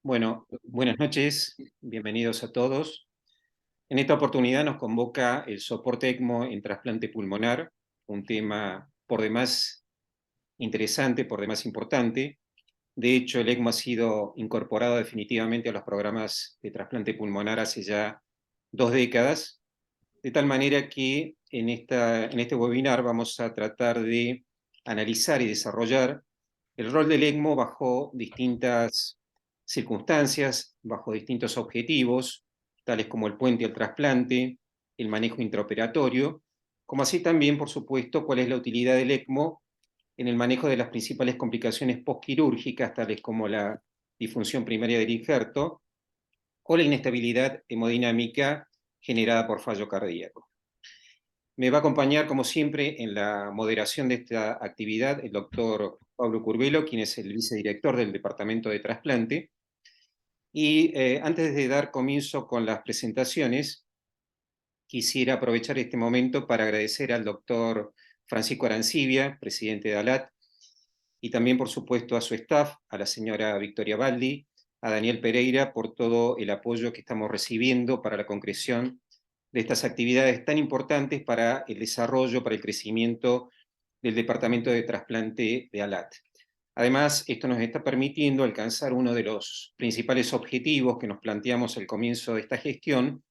Bueno, buenas noches, bienvenidos a todos. En esta oportunidad nos convoca el soporte ECMO en trasplante pulmonar, un tema por demás interesante, por demás importante. De hecho, el ECMO ha sido incorporado definitivamente a los programas de trasplante pulmonar hace ya 2 décadas, de tal manera que en este webinar vamos a tratar de analizar y desarrollar el rol del ECMO bajo distintas circunstancias, bajo distintos objetivos, tales como el puente al trasplante, el manejo intraoperatorio, como así también, por supuesto, cuál es la utilidad del ECMO en el manejo de las principales complicaciones postquirúrgicas, tales como la disfunción primaria del injerto o la inestabilidad hemodinámica generada por fallo cardíaco. Me va a acompañar, como siempre, en la moderación de esta actividad el doctor Pablo Curvelo, quien es el vicedirector del Departamento de Trasplante. Y antes de dar comienzo con las presentaciones, quisiera aprovechar este momento para agradecer al doctor Francisco Arancibia, presidente de ALAT, y también, por supuesto, a su staff, a la señora Victoria Baldi, a Daniel Pereira, por todo el apoyo que estamos recibiendo para la concreción de estas actividades tan importantes para el desarrollo, para el crecimiento del Departamento de Trasplante de ALAT. Además, esto nos está permitiendo alcanzar uno de los principales objetivos que nos planteamos al comienzo de esta gestión,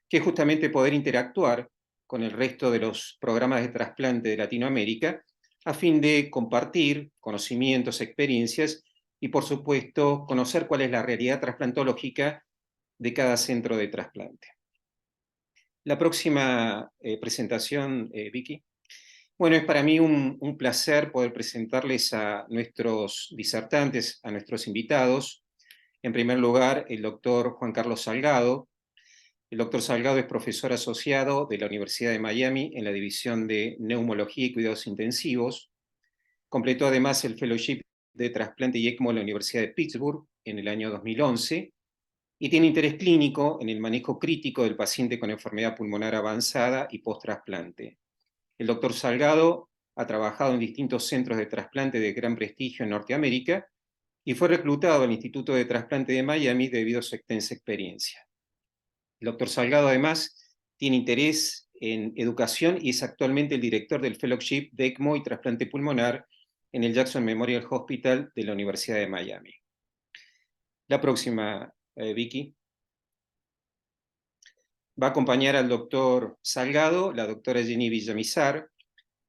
que es justamente poder interactuar con el resto de los programas de trasplante de Latinoamérica, a fin de compartir conocimientos, experiencias y, por supuesto, conocer cuál es la realidad trasplantológica de cada centro de trasplante. La próxima presentación, Vicky. Bueno, es para mí un placer poder presentarles a nuestros disertantes, a nuestros invitados. En primer lugar, el doctor Juan Carlos Salgado. El doctor Salgado es profesor asociado de la Universidad de Miami en la División de Neumología y Cuidados Intensivos. Completó además el Fellowship de Trasplante y ECMO en la Universidad de Pittsburgh en el año 2011 y tiene interés clínico en el manejo crítico del paciente con enfermedad pulmonar avanzada y post-trasplante. El doctor Salgado ha trabajado en distintos centros de trasplante de gran prestigio en Norteamérica y fue reclutado al Instituto de Trasplante de Miami debido a su extensa experiencia. El doctor Salgado, además, tiene interés en educación y es actualmente el director del Fellowship de ECMO y trasplante pulmonar en el Jackson Memorial Hospital de la Universidad de Miami. La próxima, Vicky. Va a acompañar al doctor Salgado, la doctora Jenny Villamizar.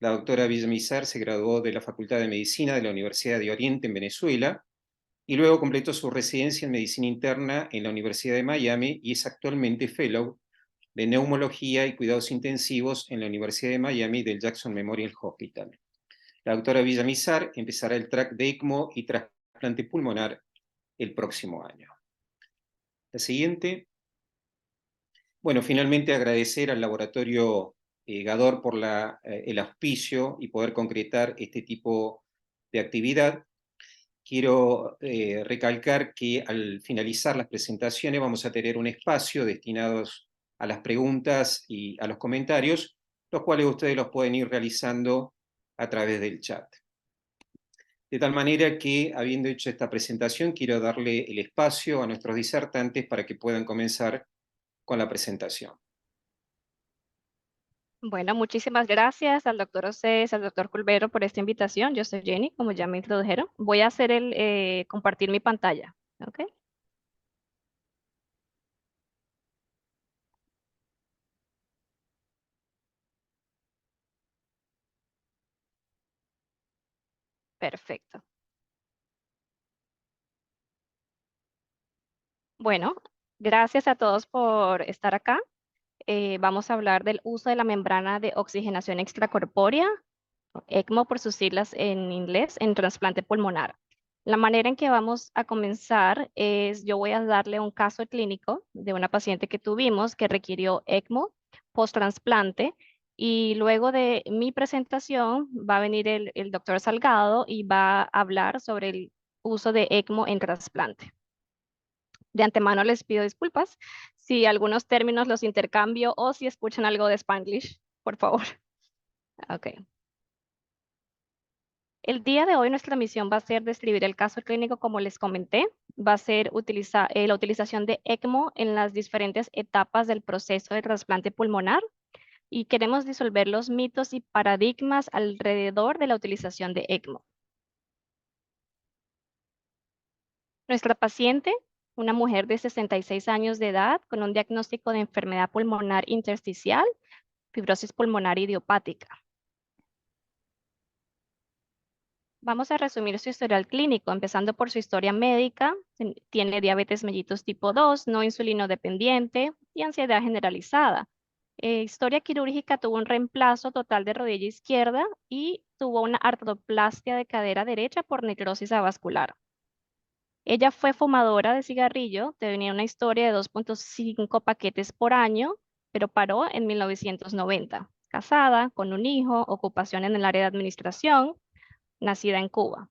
La doctora Villamizar se graduó de la Facultad de Medicina de la Universidad de Oriente en Venezuela y luego completó su residencia en Medicina Interna en la Universidad de Miami y es actualmente Fellow de Neumología y Cuidados Intensivos en la Universidad de Miami del Jackson Memorial Hospital. La doctora Villamizar empezará el track de ECMO y trasplante pulmonar el próximo año. La siguiente. Bueno, finalmente agradecer al laboratorio Gador por el auspicio y poder concretar este tipo de actividad. Quiero recalcar que al finalizar las presentaciones vamos a tener un espacio destinado a las preguntas y a los comentarios, los cuales ustedes los pueden ir realizando a través del chat. De tal manera que, habiendo hecho esta presentación, quiero darle el espacio a nuestros disertantes para que puedan comenzar con la presentación. Bueno, muchísimas gracias al doctor Océs, al doctor Culvero por esta invitación. Yo soy Jenny, como ya me introdujeron. Voy a hacer compartir mi pantalla. ¿Ok? Perfecto. Bueno, gracias a todos por estar acá. Vamos a hablar del uso de la membrana de oxigenación extracorpórea, ECMO por sus siglas en inglés, en trasplante pulmonar. La manera en que vamos a comenzar es, yo voy a darle un caso clínico de una paciente que tuvimos que requirió ECMO post-trasplante y luego de mi presentación va a venir el doctor Salgado y va a hablar sobre el uso de ECMO en trasplante. De antemano les pido disculpas si algunos términos los intercambio o si escuchan algo de Spanglish, por favor. Ok. El día de hoy nuestra misión va a ser describir el caso clínico como les comenté. va a ser la utilización de ECMO en las diferentes etapas del proceso de trasplante pulmonar y queremos disolver los mitos y paradigmas alrededor de la utilización de ECMO. Nuestra paciente, una mujer de 66 años de edad con un diagnóstico de enfermedad pulmonar intersticial, fibrosis pulmonar idiopática. Vamos a resumir su historial clínico, empezando por su historia médica. Tiene diabetes mellitus tipo 2, no insulino dependiente y ansiedad generalizada. Historia quirúrgica: tuvo un reemplazo total de rodilla izquierda y tuvo una artroplastia de cadera derecha por necrosis avascular. Ella fue fumadora de cigarrillo, tenía una historia de 2.5 paquetes por año, pero paró en 1990. Casada, con un hijo, ocupación en el área de administración, nacida en Cuba.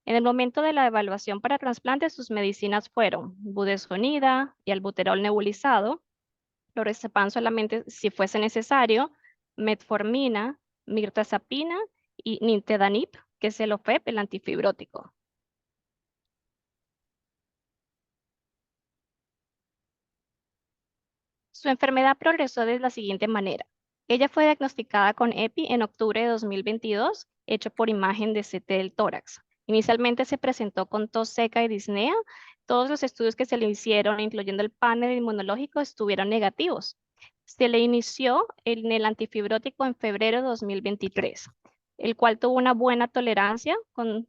En el momento de la evaluación para trasplante, sus medicinas fueron budesonida y albuterol nebulizado, clorexepam solamente si fuese necesario, metformina, mirtazapina y nintedanib, que es el OFEP, el antifibrótico. Su enfermedad progresó de la siguiente manera. Ella fue diagnosticada con EPI en octubre de 2022, hecho por imagen de CT del tórax. Inicialmente se presentó con tos seca y disnea. Todos los estudios que se le hicieron, incluyendo el panel inmunológico, estuvieron negativos. Se le inició en el antifibrótico en febrero de 2023, el cual tuvo una buena tolerancia,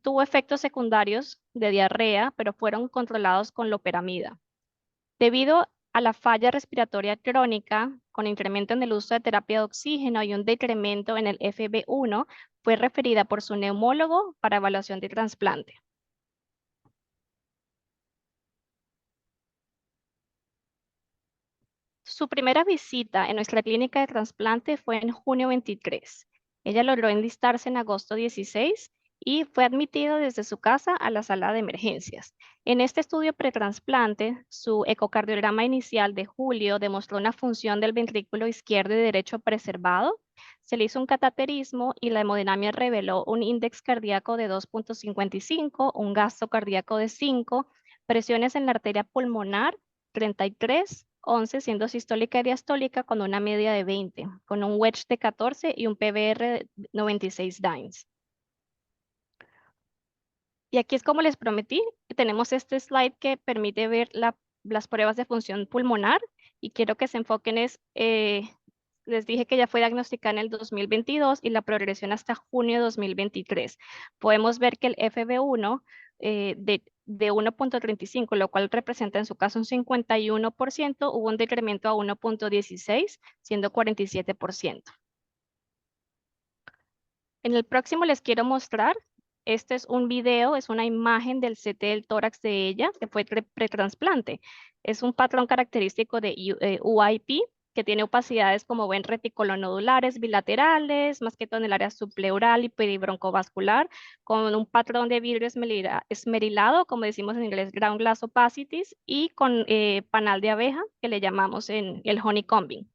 tuvo efectos secundarios de diarrea, pero fueron controlados con loperamida. Debido a la falla respiratoria crónica, con incremento en el uso de terapia de oxígeno y un decremento en el FB1, fue referida por su neumólogo para evaluación de trasplante. Su primera visita en nuestra clínica de trasplante fue en junio 23. Ella logró enlistarse en agosto 16 y fue admitida desde su casa a la sala de emergencias. En este estudio pretrasplante, su ecocardiograma inicial de julio demostró una función del ventrículo izquierdo y derecho preservado. Se le hizo un cateterismo y la hemodinamia reveló un índice cardíaco de 2.55, un gasto cardíaco de 5, presiones en la arteria pulmonar 33, 11, siendo sistólica y diastólica con una media de 20, con un wedge de 14 y un PVR de 96 dynes. Y aquí es como les prometí, tenemos este slide que permite ver las pruebas de función pulmonar y quiero que se enfoquen les dije que ya fue diagnosticada en el 2022 y la progresión hasta junio de 2023. Podemos ver que el FB1 de 1.35, lo cual representa en su caso un 51%, hubo un decremento a 1.16, siendo 47%. En el próximo les quiero mostrar, este es un video, es una imagen del CT del tórax de ella, que fue pretrasplante. Es un patrón característico de UIP, que tiene opacidades como ven reticulonodulares bilaterales, más que todo en el área subpleural y peribroncovascular, con un patrón de vidrio esmerilado, como decimos en inglés, ground glass opacities, y con panal de abeja, que le llamamos en el honeycombing.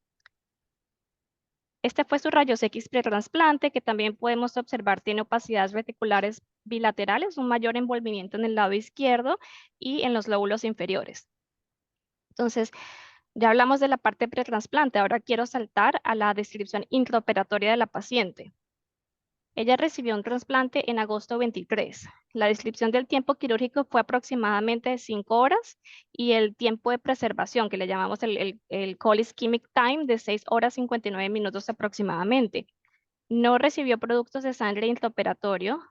Este fue su rayos X pretrasplante, que también podemos observar tiene opacidades reticulares bilaterales, un mayor envolvimiento en el lado izquierdo y en los lóbulos inferiores. Entonces, ya hablamos de la parte pretrasplante, ahora quiero saltar a la descripción intraoperatoria de la paciente. Ella recibió un trasplante en agosto 23. La descripción del tiempo quirúrgico fue aproximadamente 5 horas y el tiempo de preservación, que le llamamos el call ischemic time, de 6 horas 59 minutos aproximadamente. No recibió productos de sangre intraoperatorio,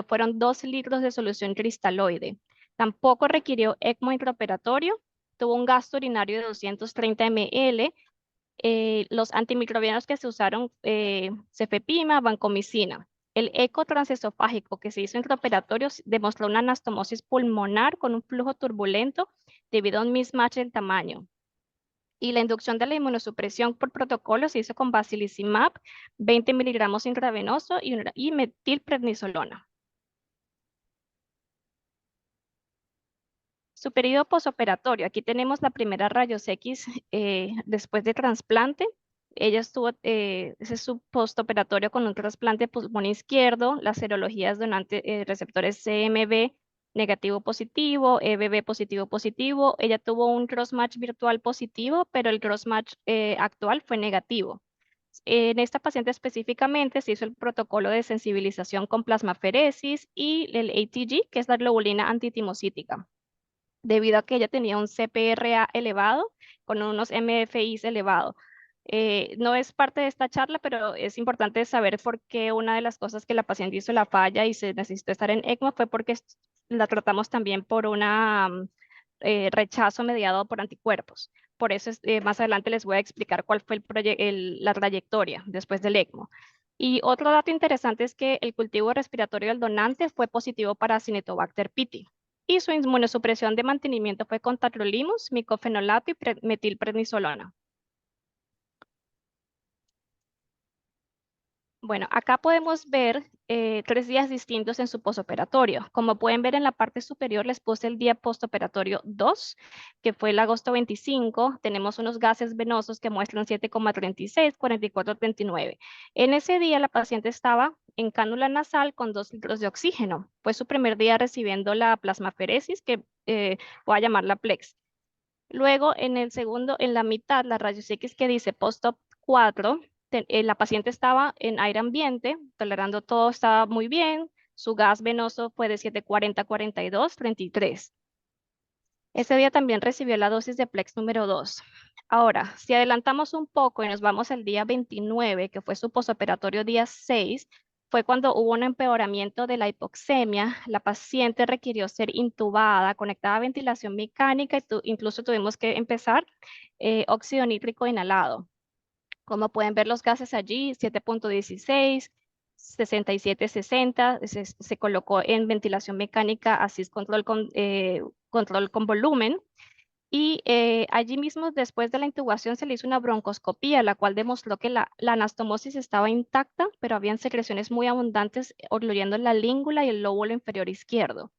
fueron 2 litros de solución cristaloide. Tampoco requirió ECMO intraoperatorio, tuvo un gasto urinario de 230 ml. Los antimicrobianos que se usaron, cefepima, vancomicina. El eco transesofágico que se hizo intraoperatorio demostró una anastomosis pulmonar con un flujo turbulento debido a un mismatch en tamaño. Y la inducción de la inmunosupresión por protocolo se hizo con basilizumab, 20 miligramos intravenoso y metilprednisolona. Su periodo posoperatorio. Aquí tenemos la primera rayos X después de trasplante. Ella estuvo, ese es su postoperatorio con un trasplante pulmón izquierdo, las serologías donante receptores CMV negativo positivo, EBB positivo positivo. Ella tuvo un cross-match virtual positivo, pero el cross-match actual fue negativo. En esta paciente específicamente se hizo el protocolo de sensibilización con plasmaferesis y el ATG, que es la globulina antitimocítica, debido a que ella tenía un CPRA elevado con unos MFIs elevados. No es parte de esta charla, pero es importante saber por qué una de las cosas que la paciente hizo la falla y se necesitó estar en ECMO fue porque la tratamos también por una rechazo mediado por anticuerpos. Por eso más adelante les voy a explicar cuál fue la trayectoria después del ECMO. Y otro dato interesante es que el cultivo respiratorio del donante fue positivo para Acinetobacter piti y su inmunosupresión de mantenimiento fue con tacrolimus, micofenolato y metilprednisolona. Bueno, acá podemos ver 3 días distintos en su postoperatorio. Como pueden ver en la parte superior les puse el día postoperatorio 2, que fue el agosto 25. Tenemos unos gases venosos que muestran 7,36, 44,39. En ese día la paciente estaba en cánula nasal con 2 litros de oxígeno. Fue su primer día recibiendo la plasmaferesis, que voy a llamarla PLEX. Luego, en el segundo, en la mitad, la rayos X que dice post-op 4, la paciente estaba en aire ambiente, tolerando todo, estaba muy bien. Su gas venoso fue de 740, 42, 33. Ese día también recibió la dosis de Plex número 2. Ahora, si adelantamos un poco y nos vamos al día 29, que fue su postoperatorio día 6, fue cuando hubo un empeoramiento de la hipoxemia. La paciente requirió ser intubada, conectada a ventilación mecánica y incluso tuvimos que empezar óxido nítrico inhalado. Como pueden ver los gases allí, 7,16, 67,60, se colocó en ventilación mecánica, así es control con volumen. Y allí mismo, después de la intubación, se le hizo una broncoscopía, la cual demostró que la anastomosis estaba intacta, pero habían secreciones muy abundantes ocluyendo la língula y el lóbulo inferior izquierdo.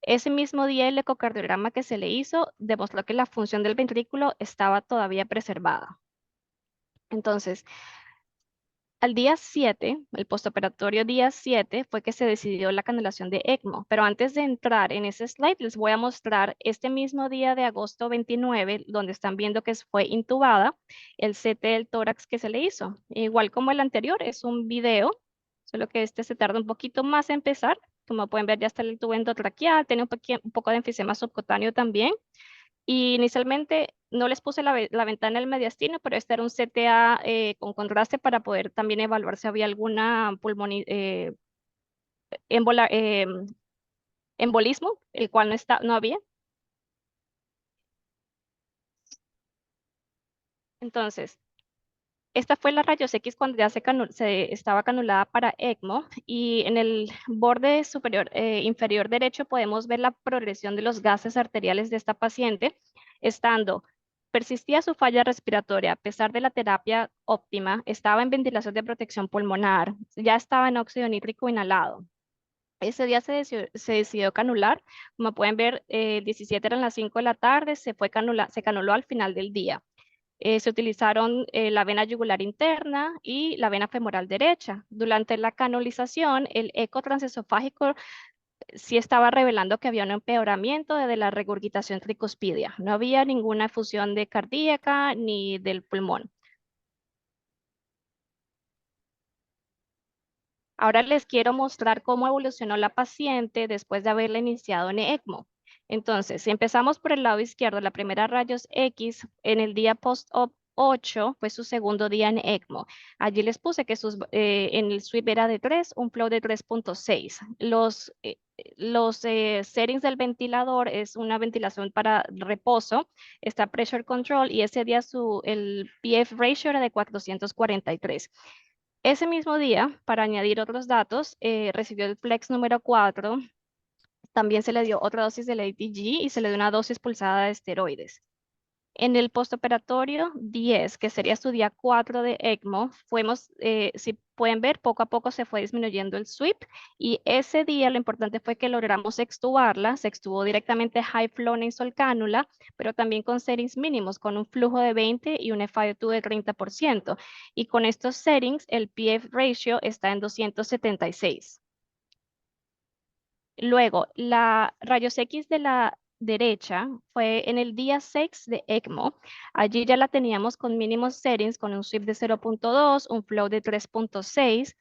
Ese mismo día, el ecocardiograma que se le hizo demostró que la función del ventrículo estaba todavía preservada. Entonces, al día 7, el postoperatorio día 7, fue que se decidió la canulación de ECMO. Pero antes de entrar en ese slide, les voy a mostrar este mismo día de agosto 29, donde están viendo que fue intubada, el CT del tórax que se le hizo. Igual como el anterior, es un video, solo que este se tarda un poquito más en empezar. Como pueden ver, ya está el tubo endotraqueal, tiene un poco de enfisema subcutáneo también. Y inicialmente no les puse la ventana del mediastino, pero este era un CTA con contraste para poder también evaluar si había alguna embolismo, el cual no había. Entonces, esta fue la rayos X cuando ya se estaba canulada para ECMO y en el borde superior, inferior derecho podemos ver la progresión de los gases arteriales de esta paciente, persistía su falla respiratoria a pesar de la terapia óptima, estaba en ventilación de protección pulmonar, ya estaba en óxido nítrico inhalado. Ese día se decidió canular, como pueden ver, 17 eran las 5 de la tarde, se canuló al final del día. Se utilizaron la vena yugular interna y la vena femoral derecha. Durante la canulización, el eco transesofágico sí estaba revelando que había un empeoramiento de la regurgitación tricuspidia. No había ninguna efusión de cardíaca ni del pulmón. Ahora les quiero mostrar cómo evolucionó la paciente después de haberla iniciado en ECMO. Entonces, si empezamos por el lado izquierdo, la primera rayos X en el día post-op 8 fue su segundo día en ECMO. Allí les puse que en el sweep era de 3, un flow de 3,6. Los settings del ventilador es una ventilación para reposo, está pressure control y ese día el PF ratio era de 443. Ese mismo día, para añadir otros datos, recibió el Plex número 4, también se le dio otra dosis del ATG y se le dio una dosis pulsada de esteroides. En el postoperatorio 10, que sería su día 4 de ECMO, si pueden ver, poco a poco se fue disminuyendo el sweep y ese día lo importante fue que logramos extubarla, se extubó directamente high flow nasal cannula, pero también con settings mínimos, con un flujo de 20 y un FiO2 de 30%. Y con estos settings, el PF ratio está en 276. Luego, la rayos X de la derecha fue en el día 6 de ECMO. Allí ya la teníamos con mínimos settings, con un sweep de 0.2, un flow de 3.6.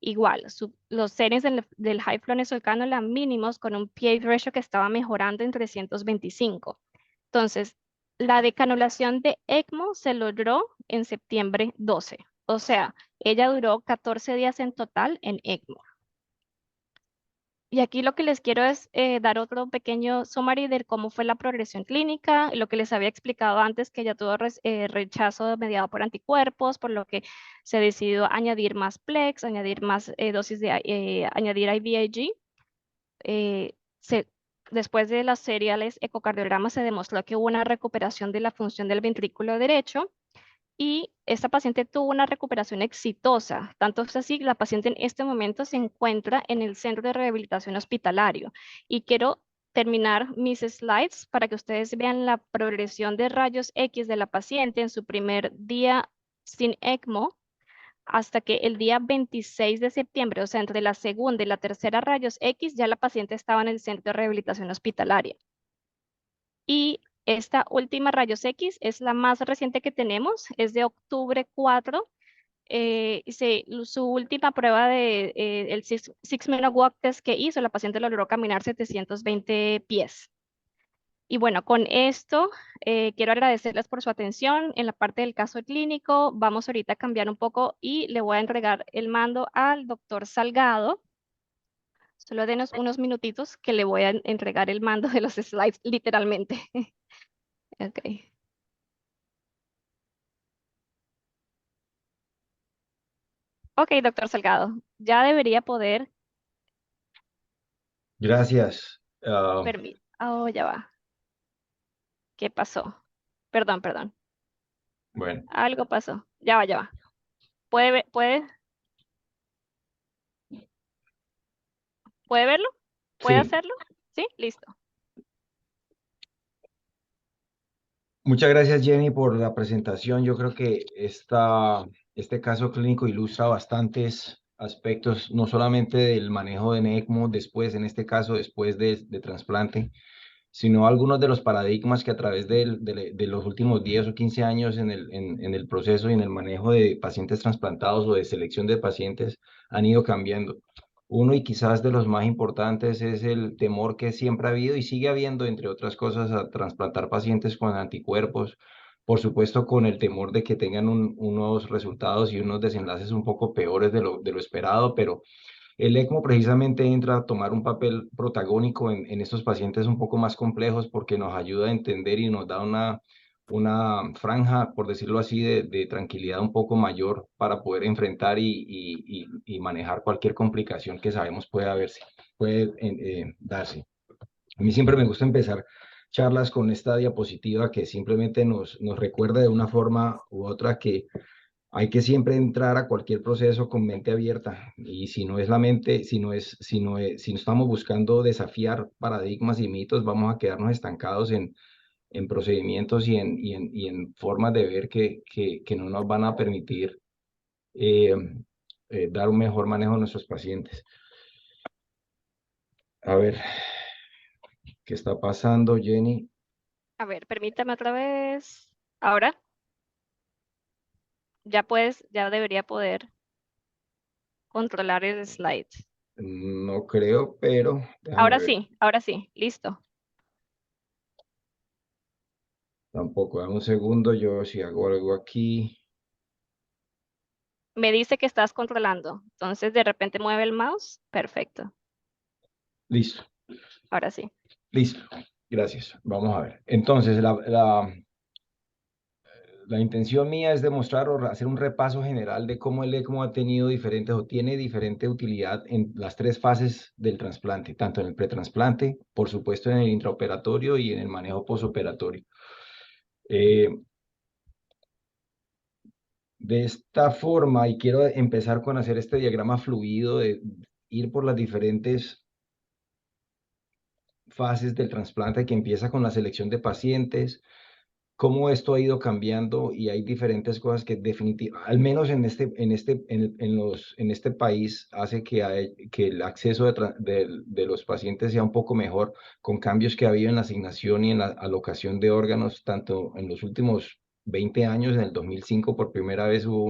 Igual, los settings del high flow nesolcano eran mínimos con un pH ratio que estaba mejorando en 325. Entonces, la decanulación de ECMO se logró en septiembre 12. O sea, ella duró 14 días en total en ECMO. Y aquí lo que les quiero es dar otro pequeño summary de cómo fue la progresión clínica, lo que les había explicado antes, que ella tuvo rechazo mediado por anticuerpos, por lo que se decidió añadir más PLEX, añadir más dosis de, añadir IVIG. Eh, se- Después de las seriales ecocardiogramas se demostró que hubo una recuperación de la función del ventrículo derecho y esta paciente tuvo una recuperación exitosa. Tanto es así, la paciente en este momento se encuentra en el centro de rehabilitación hospitalario. Y quiero terminar mis slides para que ustedes vean la progresión de rayos X de la paciente en su primer día sin ECMO hasta que el día 26 de septiembre, o sea, entre la segunda y la tercera rayos X, ya la paciente estaba en el centro de rehabilitación hospitalaria. Y esta última rayos X es la más reciente que tenemos, es de octubre 4. Su última prueba de el Six Minute Walk Test que hizo, la paciente logró caminar 720 pies. Y bueno, con esto quiero agradecerles por su atención en la parte del caso clínico. Vamos ahorita a cambiar un poco y le voy a entregar el mando al doctor Salgado. Solo denos unos minutitos que le voy a entregar el mando de los slides, literalmente. Ok. Ok, doctor Salgado, ya debería poder Gracias. permitir. Oh, ya va. ¿Qué pasó? Perdón, perdón. Bueno, Algo pasó. Ya va, ya va. ¿Puede verlo? ¿Puede sí, hacerlo? ¿Sí? Listo. muchas gracias Jenny por la presentación. Yo creo que este caso clínico ilustra bastantes aspectos, no solamente del manejo de ECMO después, en este caso después de trasplante, sino algunos de los paradigmas que a través de los últimos 10 o 15 años en el proceso y en el manejo de pacientes trasplantados o de selección de pacientes han ido cambiando. Uno y quizás de los más importantes es el temor que siempre ha habido y sigue habiendo, entre otras cosas, a trasplantar pacientes con anticuerpos, por supuesto con el temor de que tengan unos resultados y unos desenlaces un poco peores de lo esperado, pero el ECMO precisamente entra a tomar un papel protagónico en estos pacientes un poco más complejos porque nos ayuda a entender y nos da una franja, por decirlo así, de tranquilidad un poco mayor para poder enfrentar y manejar cualquier complicación que sabemos puede darse. A mí siempre me gusta empezar charlas con esta diapositiva que simplemente nos recuerda de una forma u otra que hay que siempre entrar a cualquier proceso con mente abierta y si no es la mente, si no estamos buscando desafiar paradigmas y mitos, vamos a quedarnos estancados en procedimientos y en formas de ver que no nos van a permitir eh, dar un mejor manejo a nuestros pacientes. A ver, ¿qué está pasando, Jenny? A ver, permítame otra vez. Ahora, ya debería poder controlar el slide. No creo, pero déjame ver. Ahora sí, listo. Tampoco, dame un segundo, yo si hago algo aquí. Me dice que estás controlando. Entonces, de repente mueve el mouse. Perfecto. Listo. Ahora sí. Listo, gracias. Vamos a ver. Entonces, la intención mía es demostrar o hacer un repaso general de cómo el ECMO ha tenido diferentes o tiene diferente utilidad en las tres fases del trasplante, tanto en el pretrasplante, por supuesto en el intraoperatorio y en el manejo posoperatorio. Eh, de esta forma, y quiero empezar con hacer este diagrama fluido de ir por las diferentes fases del trasplante que empieza con la selección de pacientes, cómo esto ha ido cambiando y hay diferentes cosas que definitivamente, al menos en este país, hace que el acceso de los pacientes sea un poco mejor con cambios que ha habido en la asignación y en la alocación de órganos, tanto en los últimos 20 años, en el 2005 por primera vez hubo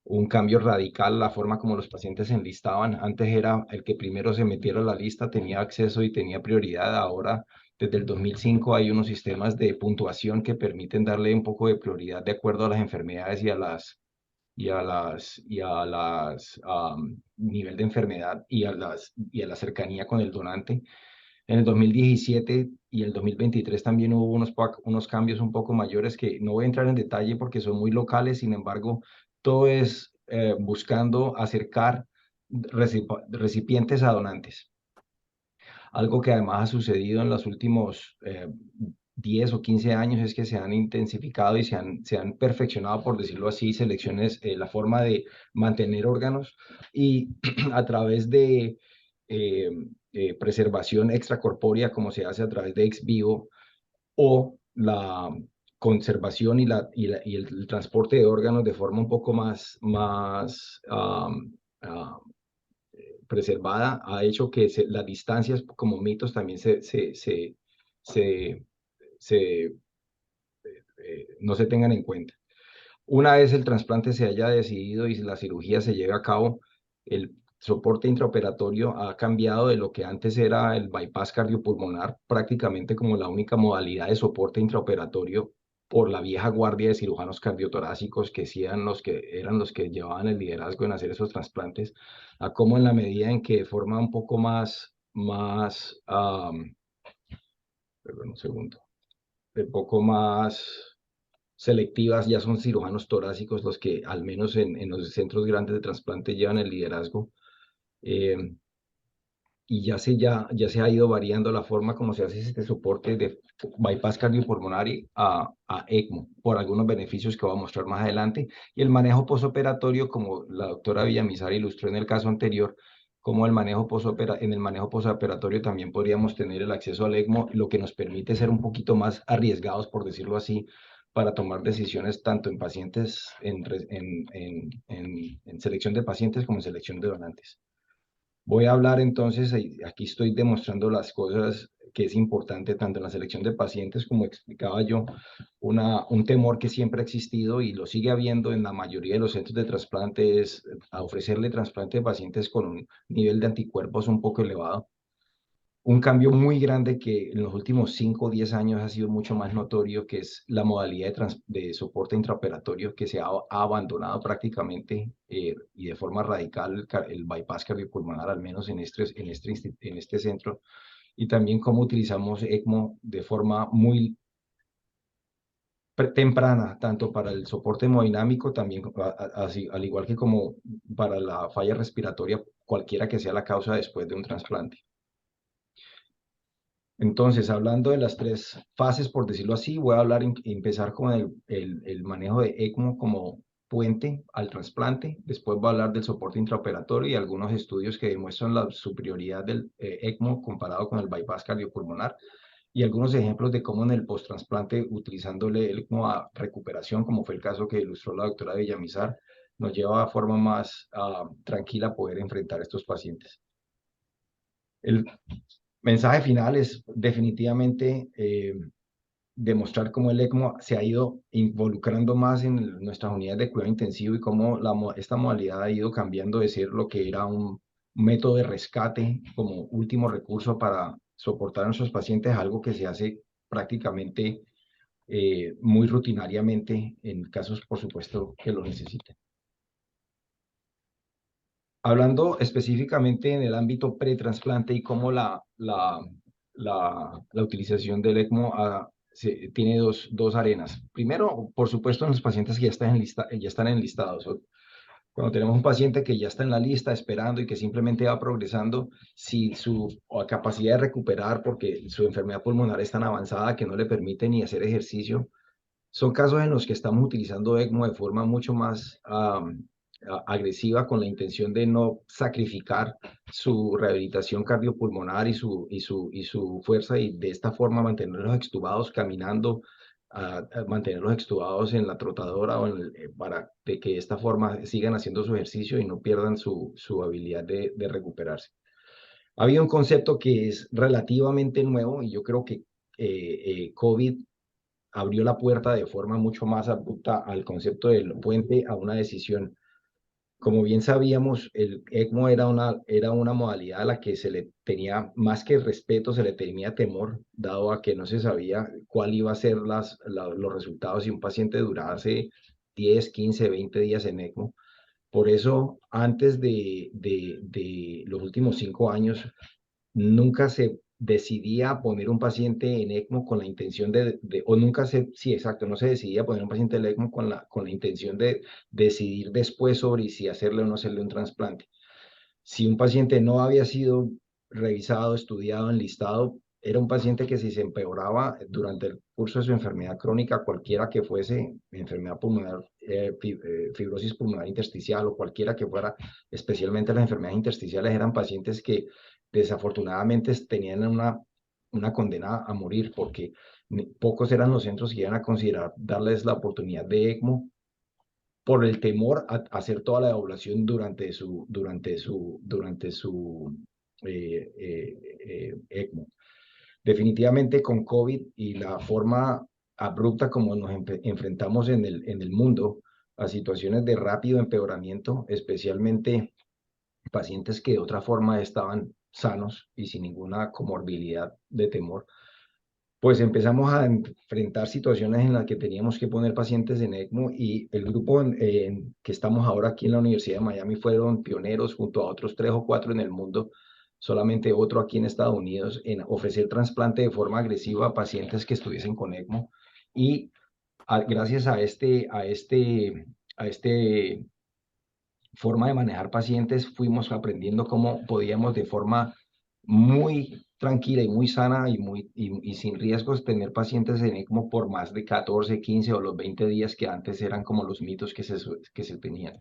un cambio radical, la forma como los pacientes se enlistaban. Antes era el que primero se metiera a la lista, tenía acceso y tenía prioridad. Ahora, desde el 2005, hay unos sistemas de puntuación que permiten darle un poco de prioridad de acuerdo a las enfermedades nivel de enfermedad y a la cercanía con el donante. En el 2017 y el 2023 también hubo unos cambios un poco mayores que no voy a entrar en detalle porque son muy locales. Sin embargo, todo es buscando acercar recipientes a donantes. Algo que además ha sucedido en los últimos 10 o 15 años es que se han intensificado y se han perfeccionado, por decirlo así, la forma de mantener órganos y a través de eh, preservación extracorpórea, como se hace a través de ex vivo, o la conservación y el transporte de órganos de forma un poco más preservada, ha hecho que las distancias como mitos también no se tengan en cuenta. Una vez el trasplante se haya decidido y la cirugía se lleve a cabo, el soporte intraoperatorio ha cambiado de lo que antes era el bypass cardiopulmonar, prácticamente como la única modalidad de soporte intraoperatorio por la vieja guardia de cirujanos cardiotorácicos que sí eran los que llevaban el liderazgo en hacer esos trasplantes, a cómo en la medida en que de forma un poco perdón, un segundo, un poco más selectivas, ya son cirujanos torácicos los que, al menos en los centros grandes de trasplante, llevan el liderazgo. Eh, y ya se ha ido variando la forma como se hace este soporte de bypass cardiopulmonar a ECMO, por algunos beneficios que voy a mostrar más adelante. Y el manejo posoperatorio, como la doctora Villamizar ilustró en el caso anterior, como en el manejo posoperatorio también podríamos tener el acceso al ECMO, lo que nos permite ser un poquito más arriesgados, por decirlo así, para tomar decisiones tanto en pacientes, en selección de pacientes como en selección de donantes. Voy a hablar entonces, aquí estoy demostrando las cosas que es importante tanto en la selección de pacientes, como explicaba yo, un temor que siempre ha existido y lo sigue habiendo en la mayoría de los centros de trasplante, es a ofrecerle trasplante de pacientes con un nivel de anticuerpos un poco elevado. Un cambio muy grande que en los últimos 5 o 10 años ha sido mucho más notorio, que es la modalidad de soporte intraoperatorio que se ha abandonado prácticamente y de forma radical el bypass cardiopulmonar, al menos en este centro, y también cómo utilizamos ECMO de forma muy temprana, tanto para el soporte hemodinámico, también así, al igual que como para la falla respiratoria, cualquiera que sea la causa después de un trasplante. Entonces, hablando de las 3 fases, por decirlo así, voy a empezar con el manejo de ECMO como puente al trasplante. Después voy a hablar del soporte intraoperatorio y algunos estudios que demuestran la superioridad del ECMO comparado con el bypass cardiopulmonar y algunos ejemplos de cómo en el posttrasplante, utilizándole el ECMO a recuperación, como fue el caso que ilustró la doctora Villamizar, nos lleva a forma más tranquila a poder enfrentar a estos pacientes. El mensaje final es definitivamente demostrar cómo el ECMO se ha ido involucrando más en nuestras unidades de cuidado intensivo y cómo esta modalidad ha ido cambiando de ser lo que era un método de rescate como último recurso para soportar a nuestros pacientes, algo que se hace prácticamente muy rutinariamente en casos, por supuesto, que lo necesiten. Hablando específicamente en el ámbito pretrasplante y cómo la utilización del ECMO tiene dos arenas. Primero, por supuesto, en los pacientes que ya están enlistados. Cuando tenemos un paciente que ya está en la lista esperando y que simplemente va progresando, si su capacidad de recuperar porque su enfermedad pulmonar es tan avanzada que no le permite ni hacer ejercicio, son casos en los que estamos utilizando ECMO de forma mucho más agresiva con la intención de no sacrificar su rehabilitación cardiopulmonar y su fuerza y de esta forma mantenerlos extubados, caminando a mantenerlos extubados en la trotadora o para de que de esta forma sigan haciendo su ejercicio y no pierdan su habilidad de recuperarse. Había un concepto que es relativamente nuevo y yo creo que COVID abrió la puerta de forma mucho más abrupta al concepto del puente a una decisión. Como bien sabíamos, el ECMO era una modalidad a la que se le tenía más que respeto, se le tenía temor, dado a que no se sabía cuál iba a ser los resultados si un paciente durase 10, 15, 20 días en ECMO. Por eso, antes de los últimos 5 años, nunca se decidía poner un paciente en ECMO con la intención o nunca sí, exacto, no se decidía poner un paciente en ECMO con la intención de decidir después sobre si hacerle o no hacerle un trasplante. Si un paciente no había sido revisado, estudiado, enlistado, era un paciente que si se empeoraba durante el curso de su enfermedad crónica, cualquiera que fuese, enfermedad pulmonar, fibrosis pulmonar intersticial o cualquiera que fuera, especialmente las enfermedades intersticiales, eran pacientes que desafortunadamente tenían una condena a morir porque pocos eran los centros que iban a considerar darles la oportunidad de ECMO por el temor a hacer toda la evaluación durante su ECMO. Definitivamente con COVID y la forma abrupta como nos enfrentamos en el mundo a situaciones de rápido empeoramiento, especialmente pacientes que de otra forma estaban sanos y sin ninguna comorbilidad de temor, pues empezamos a enfrentar situaciones en las que teníamos que poner pacientes en ECMO y el grupo que estamos ahora aquí en la Universidad de Miami fueron pioneros junto a otros 3 o 4 en el mundo, solamente otro aquí en Estados Unidos, en ofrecer trasplante de forma agresiva a pacientes que estuviesen con ECMO y gracias a este forma de manejar pacientes, fuimos aprendiendo cómo podíamos de forma muy tranquila y muy sana y sin riesgos tener pacientes en ECMO por más de 14, 15 o los 20 días que antes eran como los mitos que se tenían.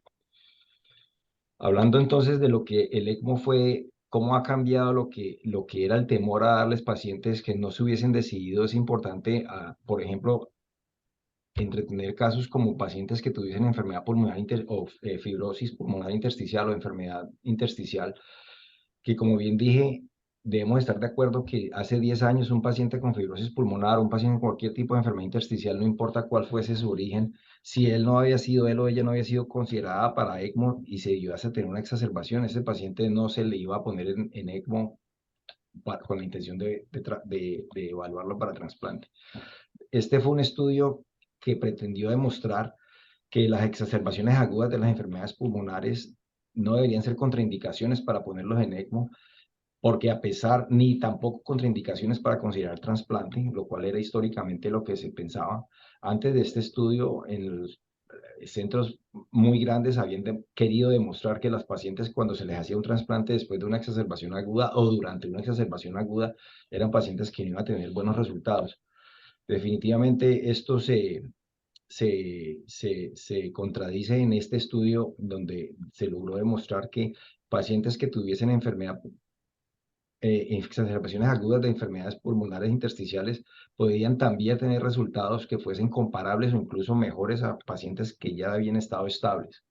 Hablando entonces de lo que el ECMO fue, cómo ha cambiado lo que era el temor a darles pacientes que no se hubiesen decidido, es importante, por ejemplo, entretener casos como pacientes que tuviesen enfermedad pulmonar o fibrosis pulmonar intersticial o enfermedad intersticial, que como bien dije, debemos estar de acuerdo que hace 10 años un paciente con fibrosis pulmonar, un paciente con cualquier tipo de enfermedad intersticial, no importa cuál fuese su origen, si él no había sido, él o ella no había sido considerada para ECMO y se llegase a tener una exacerbación, ese paciente no se le iba a poner en ECMO con la intención de evaluarlo para trasplante. Este fue un estudio que pretendió demostrar que las exacerbaciones agudas de las enfermedades pulmonares no deberían ser contraindicaciones para ponerlos en ECMO, porque a pesar, ni tampoco contraindicaciones para considerar trasplante, lo cual era históricamente lo que se pensaba. Antes de este estudio, en los centros muy grandes habían querido demostrar que las pacientes cuando se les hacía un trasplante después de una exacerbación aguda o durante una exacerbación aguda, eran pacientes que no iban a tener buenos resultados. Definitivamente esto se contradice en este estudio donde se logró demostrar que pacientes que tuviesen exacerbaciones agudas de enfermedades pulmonares intersticiales podían también tener resultados que fuesen comparables o incluso mejores a pacientes que ya habían estado estables.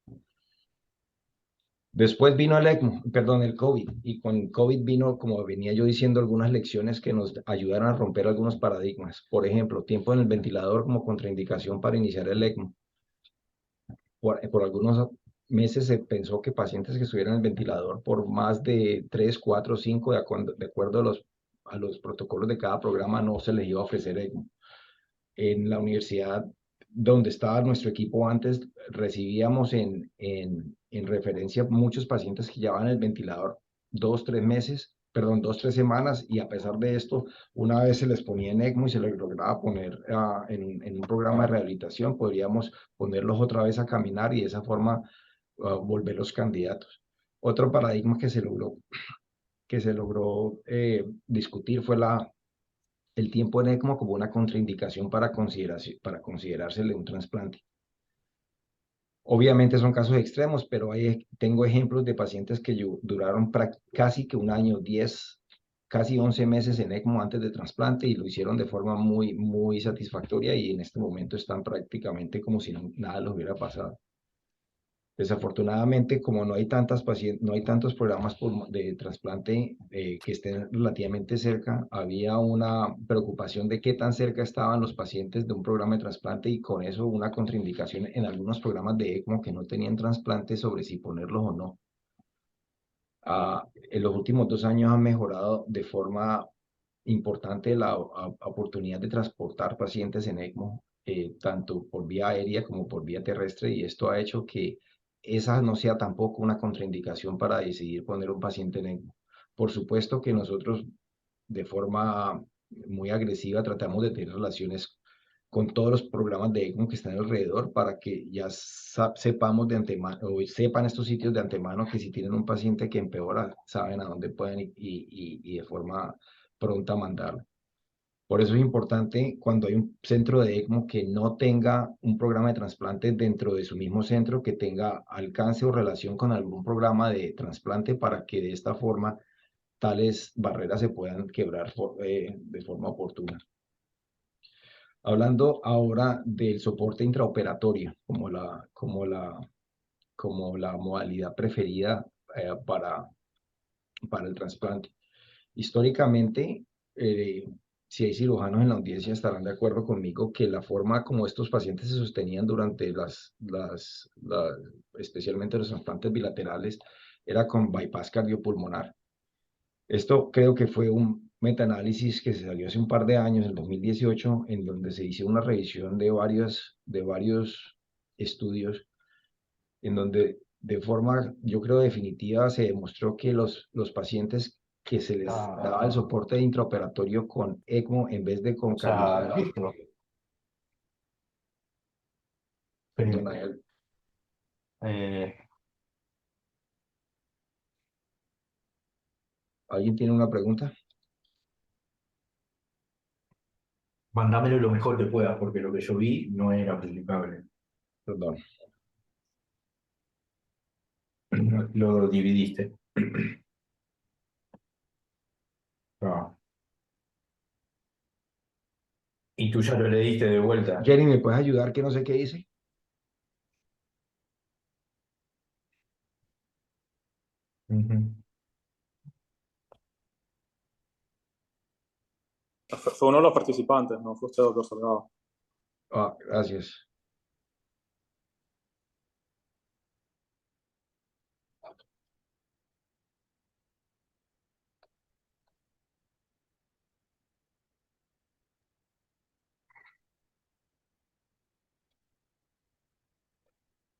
Después vino el COVID, y con COVID vino, como venía yo diciendo, algunas lecciones que nos ayudaron a romper algunos paradigmas. Por ejemplo, tiempo en el ventilador como contraindicación para iniciar el ECMO. Por algunos meses se pensó que pacientes que estuvieran en el ventilador por más de 3, 4, 5, de acuerdo a los protocolos de cada programa, no se les iba a ofrecer ECMO. En la universidad donde estaba nuestro equipo antes, recibíamos en referencia muchos pacientes que llevaban el ventilador 2, 3 meses, perdón, 2, 3 semanas, y a pesar de esto, una vez se les ponía en ECMO y se les lograba poner en un programa de rehabilitación, podríamos ponerlos otra vez a caminar y de esa forma volverlos candidatos. Otro paradigma que se logró discutir fue el tiempo en ECMO como una contraindicación para considerársele un trasplante. Obviamente son casos extremos, pero tengo ejemplos de pacientes que duraron casi que un año, 10, casi 11 meses en ECMO antes de trasplante y lo hicieron de forma muy satisfactoria y en este momento están prácticamente como si nada les hubiera pasado. Desafortunadamente, como no hay no hay tantos programas de trasplante que estén relativamente cerca, había una preocupación de qué tan cerca estaban los pacientes de un programa de trasplante y con eso una contraindicación en algunos programas de ECMO que no tenían trasplante sobre si ponerlos o no. En los últimos 2 años han mejorado de forma importante la oportunidad de transportar pacientes en ECMO, tanto por vía aérea como por vía terrestre, y esto ha hecho que esa no sea tampoco una contraindicación para decidir poner un paciente en ECMO. Por supuesto que nosotros de forma muy agresiva tratamos de tener relaciones con todos los programas de ECMO que están alrededor para que ya sepamos de antemano, o sepan estos sitios de antemano que si tienen un paciente que empeora, saben a dónde pueden y de forma pronta mandarlo. Por eso es importante cuando hay un centro de ECMO que no tenga un programa de trasplante dentro de su mismo centro, que tenga alcance o relación con algún programa de trasplante para que de esta forma tales barreras se puedan quebrar de forma oportuna. Hablando ahora del soporte intraoperatorio como la modalidad preferida para el trasplante. Históricamente, si hay cirujanos en la audiencia estarán de acuerdo conmigo que la forma como estos pacientes se sostenían durante especialmente los trasplantes bilaterales era con bypass cardiopulmonar. Esto creo que fue un metaanálisis que se salió hace un par de años, en 2018, en donde se hizo una revisión de varios estudios, en donde de forma, yo creo, definitiva se demostró que los pacientes que se les daba el soporte intraoperatorio con ECMO en vez de con cardiovertical. Perdona, ¿alguien tiene una pregunta? Mándamelo lo mejor que puedas, porque lo que yo vi no era aplicable. Perdón. Lo dividiste. Y tú ya lo leíste de vuelta. Jenny, ¿me puedes ayudar que no sé qué dice? Fue uno de los participantes, no fue usted, doctor Salgado. Gracias.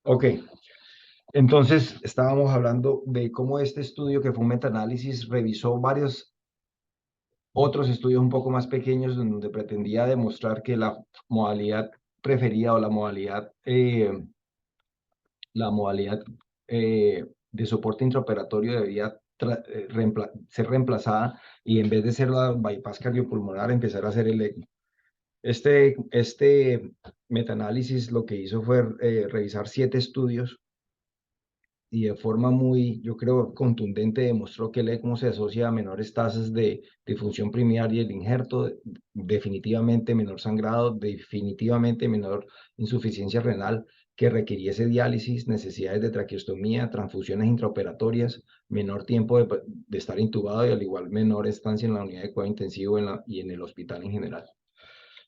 Ok, entonces estábamos hablando de cómo este estudio, que fue un metaanálisis, revisó varios otros estudios un poco más pequeños en donde pretendía demostrar que la modalidad preferida o la modalidad de soporte intraoperatorio debía ser reemplazada y en vez de ser la bypass cardiopulmonar empezar a hacer el ECMO. Este metaanálisis lo que hizo fue revisar 7 estudios y de forma muy, yo creo, contundente demostró que el ECMO se asocia a menores tasas de disfunción primaria del injerto, definitivamente menor sangrado, definitivamente menor insuficiencia renal que requiriese diálisis, necesidades de traqueostomía, transfusiones intraoperatorias, menor tiempo de estar intubado y al igual menor estancia en la unidad de cuidado intensivo y en el hospital en general.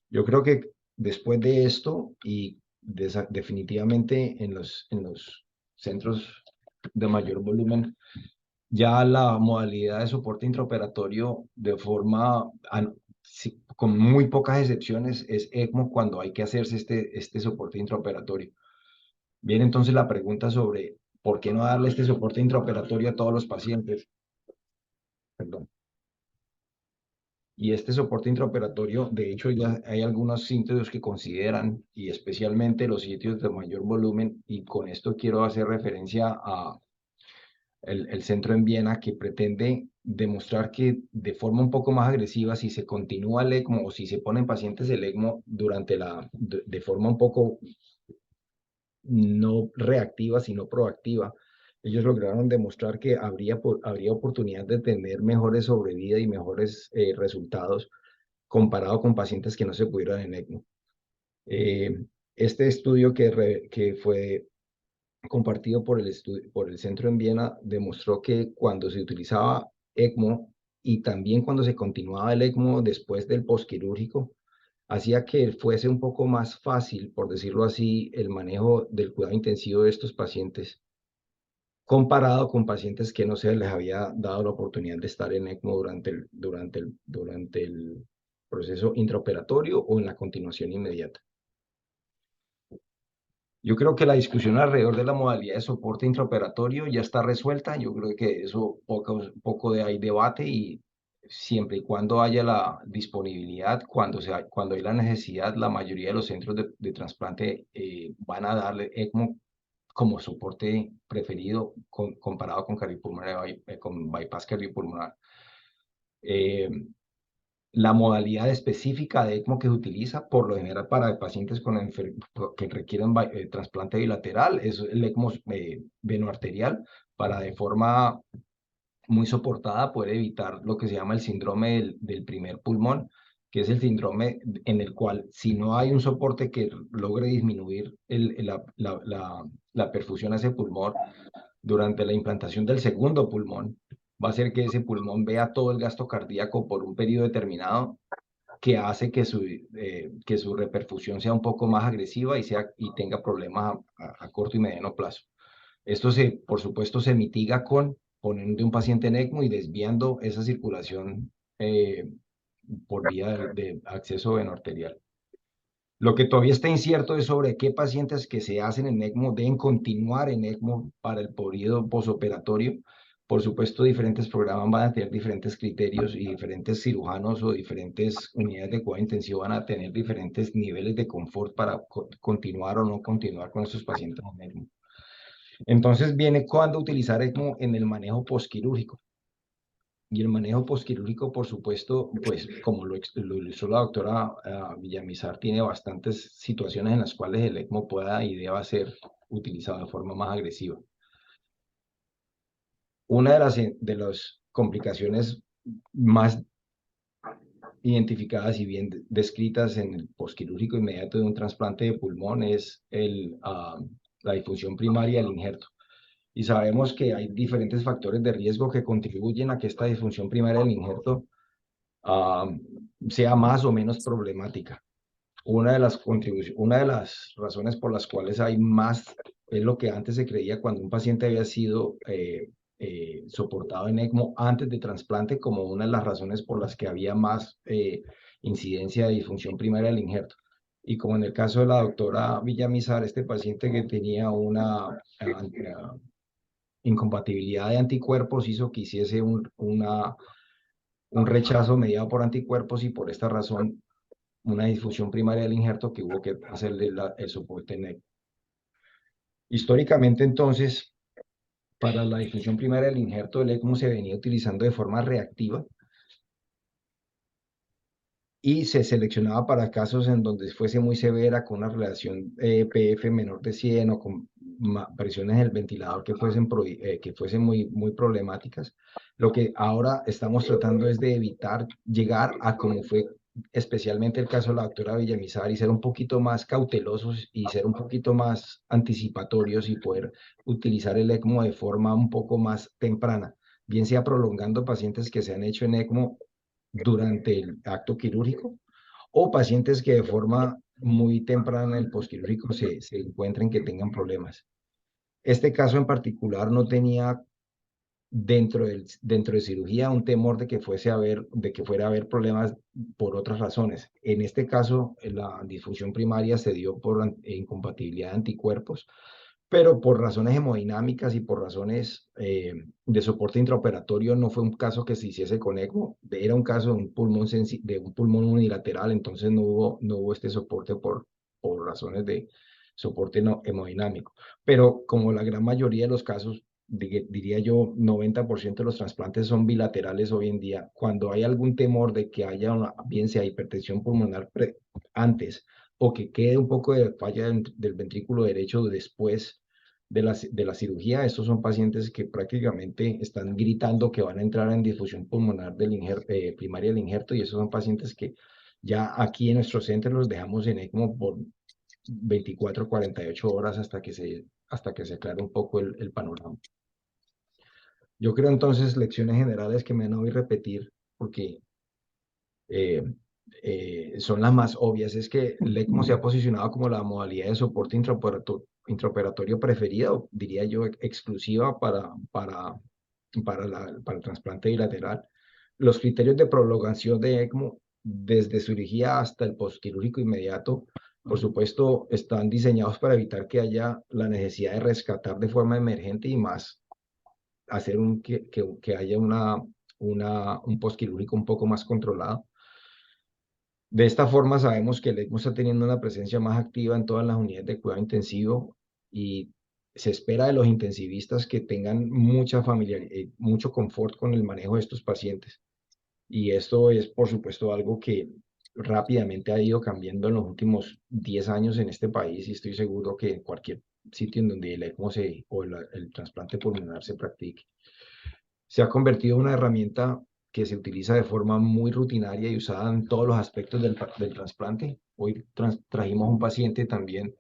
Yo creo que después de esto y definitivamente en los centros de mayor volumen, ya la modalidad de soporte intraoperatorio de forma, con muy pocas excepciones, es ECMO cuando hay que hacerse este soporte intraoperatorio. Viene entonces la pregunta sobre por qué no darle este soporte intraoperatorio a todos los pacientes. Perdón. Y este soporte intraoperatorio, de hecho, ya hay algunos sitios que consideran, y especialmente los sitios de mayor volumen, y con esto quiero hacer referencia a el centro en Viena, que pretende demostrar que de forma un poco más agresiva, si se continúa el ECMO o si se ponen pacientes el ECMO de forma un poco no reactiva, sino proactiva, ellos lograron demostrar que habría oportunidad de tener mejores sobrevida y mejores resultados comparado con pacientes que no se pudieron en ECMO. Este estudio que fue compartido por el centro en Viena demostró que cuando se utilizaba ECMO y también cuando se continuaba el ECMO después del postquirúrgico, hacía que fuese un poco más fácil, por decirlo así, el manejo del cuidado intensivo de estos pacientes, comparado con pacientes que no se les había dado la oportunidad de estar en ECMO durante el proceso intraoperatorio o en la continuación inmediata. Yo creo que la discusión alrededor de la modalidad de soporte intraoperatorio ya está resuelta. Yo creo que eso poco hay debate, y siempre y cuando haya la disponibilidad, cuando hay la necesidad, la mayoría de los centros de trasplante van a darle ECMO como soporte preferido comparado con con bypass cardiopulmonar. La modalidad específica de ECMO que se utiliza, por lo general para pacientes que requieren trasplante bilateral, es el ECMO venoarterial, para de forma muy soportada poder evitar lo que se llama el síndrome del primer pulmón, que es el síndrome en el cual, si no hay un soporte que logre disminuir la perfusión a ese pulmón durante la implantación del segundo pulmón, va a hacer que ese pulmón vea todo el gasto cardíaco por un periodo determinado, que hace que su reperfusión sea un poco más agresiva y tenga problemas a corto y mediano plazo. Esto por supuesto, se mitiga con poniendo un paciente en ECMO y desviando esa circulación por vía de acceso venoarterial. Lo que todavía está incierto es sobre qué pacientes que se hacen en ECMO deben continuar en ECMO para el periodo posoperatorio. Por supuesto, diferentes programas van a tener diferentes criterios y diferentes cirujanos o diferentes unidades de cuidado intensivo van a tener diferentes niveles de confort para continuar o no continuar con estos pacientes en ECMO. Entonces viene cuándo utilizar ECMO en el manejo postquirúrgico. Y el manejo postquirúrgico, por supuesto, pues como lo ilustró la doctora Villamizar, tiene bastantes situaciones en las cuales el ECMO pueda y deba ser utilizado de forma más agresiva. Una de las complicaciones más identificadas y bien descritas en el postquirúrgico inmediato de un trasplante de pulmón es la disfunción primaria del injerto. Y sabemos que hay diferentes factores de riesgo que contribuyen a que esta disfunción primaria del injerto sea más o menos problemática. Una de las razones por las cuales hay más es lo que antes se creía cuando un paciente había sido soportado en ECMO antes de trasplante, como una de las razones por las que había más incidencia de disfunción primaria del injerto. Y como en el caso de la doctora Villamizar, este paciente que tenía una incompatibilidad de anticuerpos hizo que hiciese un rechazo mediado por anticuerpos, y por esta razón una difusión primaria del injerto que hubo que hacerle el soporte en ECMO. Históricamente, entonces, para la difusión primaria del injerto, el ECMO se venía utilizando de forma reactiva y se seleccionaba para casos en donde fuese muy severa, con una relación PF menor de 100 o con presiones del ventilador que fuesen muy problemáticas. Lo que ahora estamos tratando es de evitar llegar a como fue especialmente el caso de la doctora Villamizar, y ser un poquito más cautelosos y ser un poquito más anticipatorios y poder utilizar el ECMO de forma un poco más temprana, bien sea prolongando pacientes que se han hecho en ECMO durante el acto quirúrgico, o pacientes que de forma muy temprana en el postquirúrgico se encuentren que tengan problemas. Este caso en particular no tenía dentro de cirugía un temor de que fuera a haber problemas por otras razones. En este caso, la disfunción primaria se dio por incompatibilidad de anticuerpos, pero por razones hemodinámicas y por razones de soporte intraoperatorio no fue un caso que se hiciese con ECMO, era un caso de un pulmón unilateral, entonces no hubo este soporte por razones de soporte hemodinámico. Pero como la gran mayoría de los casos, diría yo, 90% de los trasplantes son bilaterales hoy en día, cuando hay algún temor de que haya bien sea hipertensión pulmonar antes, o que quede un poco de falla del ventrículo derecho después de la cirugía. Estos son pacientes que prácticamente están gritando que van a entrar en difusión pulmonar primaria del injerto, y esos son pacientes que ya aquí en nuestro centro los dejamos en ECMO por 24, 48 horas hasta que se aclare un poco el panorama. Yo creo entonces lecciones generales que me van a oír repetir porque son las más obvias. Es que el ECMO se ha posicionado como la modalidad de soporte intraoperatorio preferida, o diría yo exclusiva para el trasplante bilateral. Los criterios de prolongación de ECMO desde cirugía hasta el postquirúrgico inmediato, por supuesto, están diseñados para evitar que haya la necesidad de rescatar de forma emergente y más hacer que haya un postquirúrgico un poco más controlado. De esta forma sabemos que el ECMO está teniendo una presencia más activa en todas las unidades de cuidado intensivo, y se espera de los intensivistas que tengan mucha familiaridad, mucho confort con el manejo de estos pacientes. Y esto es, por supuesto, algo que rápidamente ha ido cambiando en los últimos 10 años en este país, y estoy seguro que en cualquier sitio en donde el ECMO o el trasplante pulmonar se practique. Se ha convertido en una herramienta que se utiliza de forma muy rutinaria y usada en todos los aspectos del trasplante. Hoy trajimos un paciente también.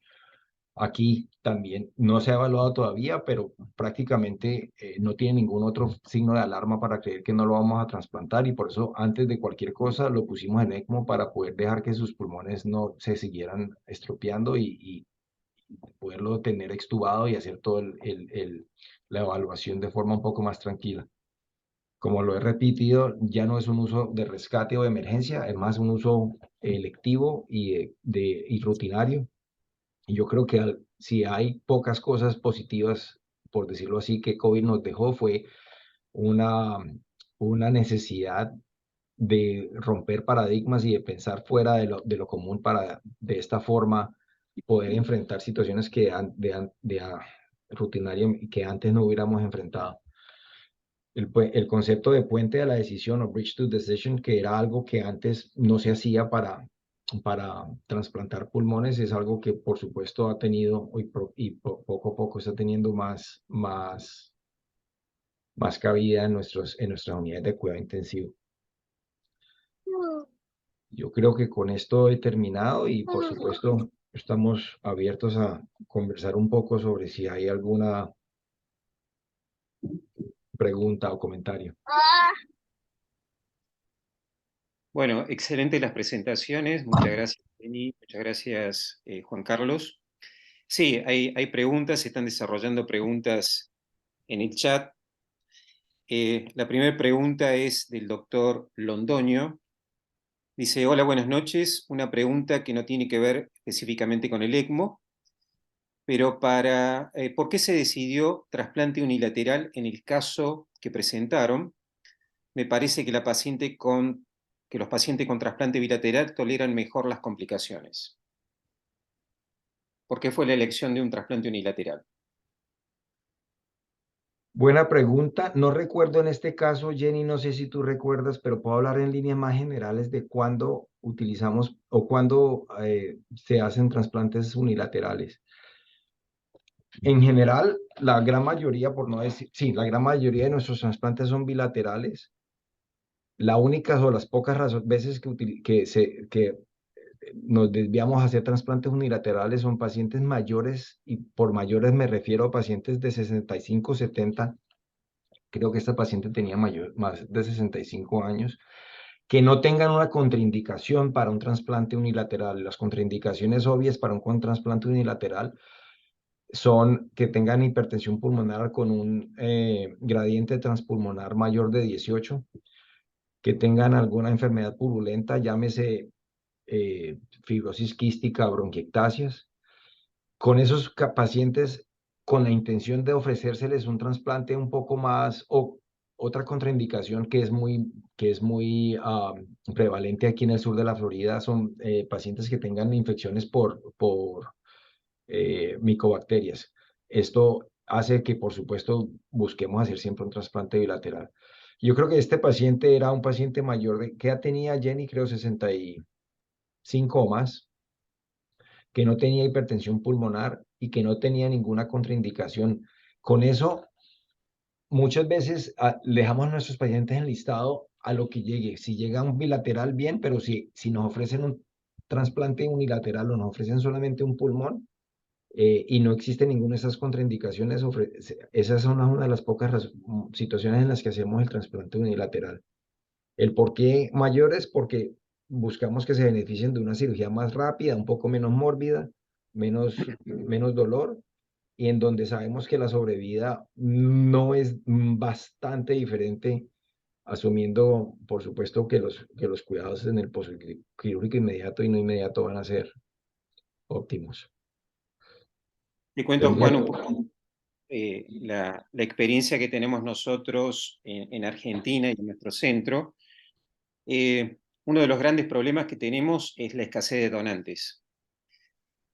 Aquí también no se ha evaluado todavía, pero prácticamente no tiene ningún otro signo de alarma para creer que no lo vamos a trasplantar, y por eso antes de cualquier cosa lo pusimos en ECMO para poder dejar que sus pulmones no se siguieran estropeando y poderlo tener extubado y hacer toda la evaluación de forma un poco más tranquila. Como lo he repetido, ya no es un uso de rescate o de emergencia, es más un uso electivo y rutinario. Y yo creo que si hay pocas cosas positivas, por decirlo así, que COVID nos dejó, fue una, una necesidad de romper paradigmas y de pensar fuera de lo común para de esta forma poder enfrentar situaciones rutinarias que antes no hubiéramos enfrentado. El concepto de puente de la decisión o bridge to decision, que era algo que antes no se hacía para trasplantar pulmones, es algo que por supuesto ha tenido poco a poco está teniendo más cabida en nuestras unidades de cuidado intensivo. Yo creo que con esto he terminado, y por supuesto estamos abiertos a conversar un poco sobre si hay alguna pregunta o comentario. Bueno, excelentes las presentaciones. Muchas gracias, Jenny. Muchas gracias, Juan Carlos. Sí, hay preguntas, se están desarrollando preguntas en el chat. La primera pregunta es del doctor Londoño. Dice: hola, buenas noches. Una pregunta que no tiene que ver específicamente con el ECMO, pero ¿por qué se decidió trasplante unilateral en el caso que presentaron? Me parece que los pacientes con trasplante bilateral toleran mejor las complicaciones. ¿Por qué fue la elección de un trasplante unilateral? Buena pregunta. No recuerdo en este caso, Jenny, no sé si tú recuerdas, pero puedo hablar en líneas más generales de cuándo utilizamos o cuándo se hacen trasplantes unilaterales. En general, la gran mayoría, por no decir, sí, la gran mayoría de nuestros trasplantes son bilaterales. La única o las pocas veces que nos desviamos a hacer trasplantes unilaterales son pacientes mayores, y por mayores me refiero a pacientes de 65, 70. Creo que esta paciente tenía más de 65 años, que no tengan una contraindicación para un trasplante unilateral. Las contraindicaciones obvias para un trasplante unilateral son que tengan hipertensión pulmonar con un gradiente transpulmonar mayor de 18, que tengan alguna enfermedad purulenta, llámese fibrosis quística o bronquiectasias. Con esos pacientes, con la intención de ofrecérseles un trasplante un poco más, o otra contraindicación que es muy prevalente aquí en el sur de la Florida, son pacientes que tengan infecciones por micobacterias. Esto hace que, por supuesto, busquemos hacer siempre un trasplante bilateral. Yo creo que este paciente era un paciente mayor. ¿Qué edad tenía Jenny? Creo 65 o más, que no tenía hipertensión pulmonar y que no tenía ninguna contraindicación. Con eso, muchas veces dejamos a nuestros pacientes enlistados a lo que llegue. Si llega un bilateral, bien, pero si nos ofrecen un trasplante unilateral o nos ofrecen solamente un pulmón, y no existe ninguna de esas contraindicaciones, esas son una de las pocas situaciones en las que hacemos el trasplante unilateral. El por qué mayor es porque buscamos que se beneficien de una cirugía más rápida, un poco menos mórbida, menos dolor, y en donde sabemos que la sobrevida no es bastante diferente, asumiendo, por supuesto, que los cuidados en el postquirúrgico inmediato y no inmediato van a ser óptimos. Te Yo cuento, diría Juan, un que poco la experiencia que tenemos nosotros en Argentina y en nuestro centro. Uno de los grandes problemas que tenemos es la escasez de donantes.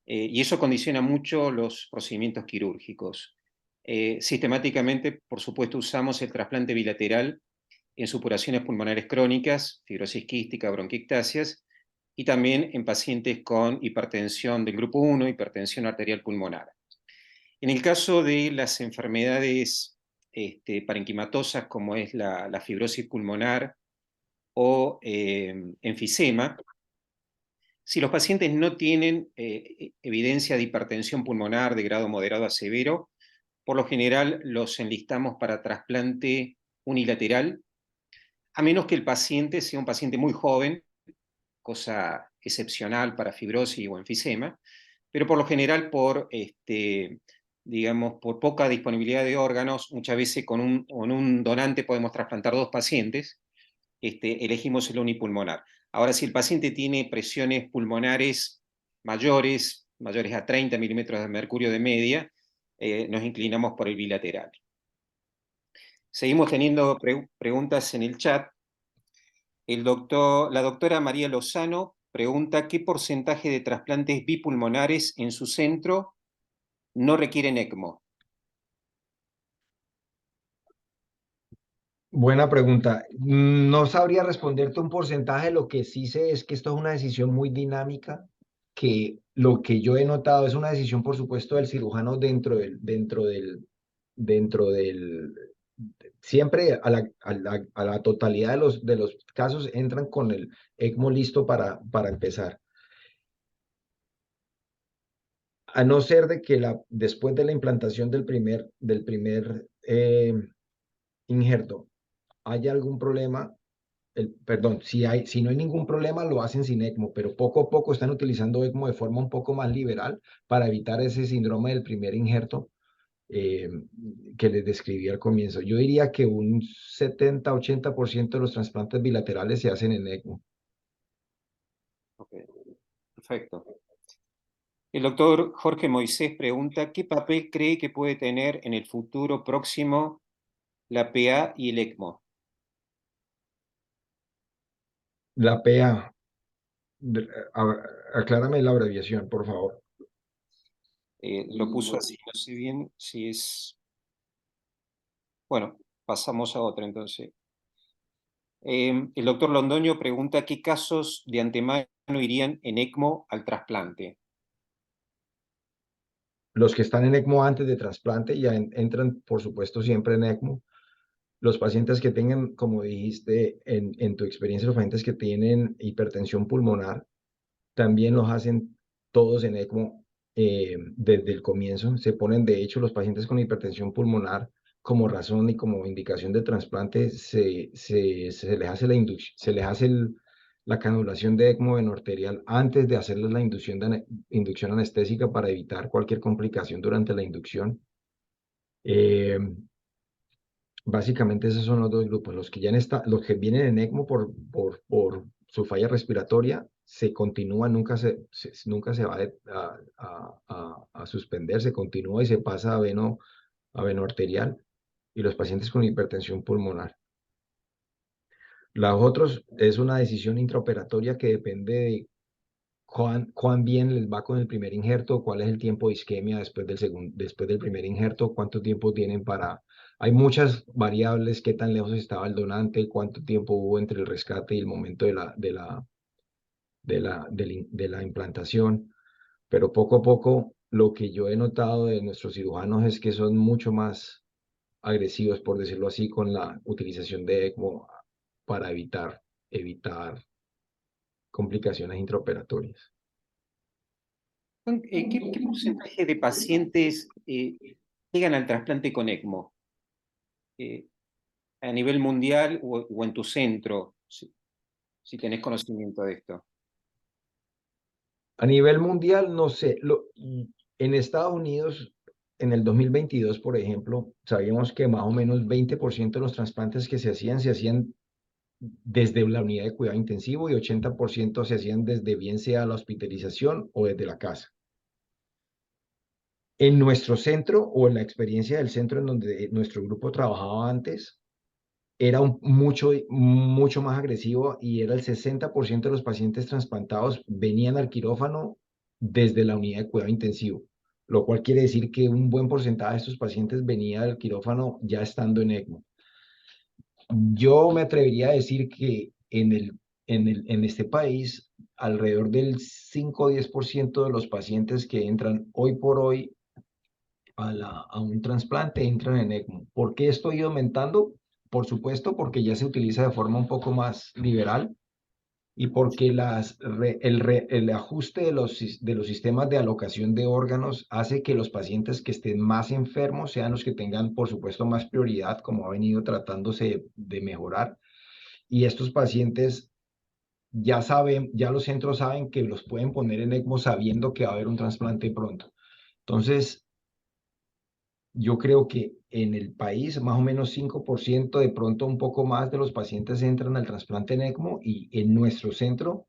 Y eso condiciona mucho los procedimientos quirúrgicos. Sistemáticamente, por supuesto, usamos el trasplante bilateral en supuraciones pulmonares crónicas, fibrosis quística, bronquiectasias, y también en pacientes con hipertensión del grupo 1, hipertensión arterial pulmonar. En el caso de las enfermedades parenquimatosas, como es la fibrosis pulmonar o enfisema, si los pacientes no tienen evidencia de hipertensión pulmonar de grado moderado a severo, por lo general los enlistamos para trasplante unilateral, a menos que el paciente sea un paciente muy joven, cosa excepcional para fibrosis o enfisema, pero por lo general digamos, por poca disponibilidad de órganos, muchas veces con un donante podemos trasplantar 2 pacientes, elegimos el unipulmonar. Ahora, si el paciente tiene presiones pulmonares mayores a 30 milímetros de mercurio de media, nos inclinamos por el bilateral. Seguimos teniendo preguntas en el chat. La doctora María Lozano pregunta qué porcentaje de trasplantes bipulmonares en su centro no requieren ECMO. buena pregunta. No sabría responderte un porcentaje, lo que sí sé es que esto es una decisión muy dinámica, que lo que yo he notado es una decisión, por supuesto, del cirujano dentro del, siempre a la totalidad de los casos entran con el ECMO listo para empezar. A no ser de que después de la implantación del primer injerto haya algún problema, perdón, si no hay ningún problema, lo hacen sin ECMO, pero poco a poco están utilizando ECMO de forma un poco más liberal para evitar ese síndrome del primer injerto eh, que les describí al comienzo. Yo diría que un 70-80% de los trasplantes bilaterales se hacen en ECMO. Okay, perfecto. El doctor Jorge Moisés pregunta, ¿qué papel cree que puede tener en el futuro próximo la PA y el ECMO? La PA, aclárame la abreviación, por favor. Lo puso así, no sé bien si es... Bueno, pasamos a otra entonces. El doctor Londoño pregunta, ¿qué casos de antemano irían en ECMO al trasplante? Los que están en ECMO antes de trasplante ya entran, por supuesto, siempre en ECMO. Los pacientes que tengan, como dijiste en tu experiencia, los pacientes que tienen hipertensión pulmonar, también los hacen todos en ECMO desde el comienzo. Se ponen, de hecho, los pacientes con hipertensión pulmonar como razón y como indicación de trasplante, se les hace la canulación de ECMO venoarterial antes de hacerles la inducción anestésica para evitar cualquier complicación durante la inducción. Básicamente esos son los dos grupos, los que vienen en ECMO por su falla respiratoria, se continúa, nunca se va a suspender, se continúa y se pasa a venoarterial, y los pacientes con hipertensión pulmonar. Los otros es una decisión intraoperatoria que depende de cuán bien les va con el primer injerto, cuál es el tiempo de isquemia después del primer injerto, cuánto tiempo tienen para... Hay muchas variables, qué tan lejos estaba el donante, cuánto tiempo hubo entre el rescate y el momento de la implantación, pero poco a poco lo que yo he notado de nuestros cirujanos es que son mucho más agresivos, por decirlo así, con la utilización de ECMO para evitar complicaciones intraoperatorias. Juan, ¿qué porcentaje de pacientes llegan al trasplante con ECMO? A nivel mundial o en tu centro, si tenés conocimiento de esto. A nivel mundial, no sé, en Estados Unidos, en el 2022, por ejemplo, sabíamos que más o menos 20% de los trasplantes que se hacían desde la unidad de cuidado intensivo y 80% se hacían desde bien sea la hospitalización o desde la casa. En nuestro centro o en la experiencia del centro en donde nuestro grupo trabajaba antes, era mucho más agresivo y era el 60% de los pacientes trasplantados venían al quirófano desde la unidad de cuidado intensivo, lo cual quiere decir que un buen porcentaje de estos pacientes venía al quirófano ya estando en ECMO. Yo me atrevería a decir que en este país, alrededor del 5 o 10% de los pacientes que entran hoy por hoy a un trasplante entran en ECMO. ¿Por qué esto ha ido aumentando? Por supuesto, porque ya se utiliza de forma un poco más liberal y porque el ajuste de los sistemas de alocación de órganos hace que los pacientes que estén más enfermos sean los que tengan, por supuesto, más prioridad, como ha venido tratándose de mejorar. Y estos pacientes ya los centros saben que los pueden poner en ECMO sabiendo que va a haber un trasplante pronto. Entonces, yo creo que en el país más o menos 5%, de pronto un poco más de los pacientes entran al trasplante en ECMO y en nuestro centro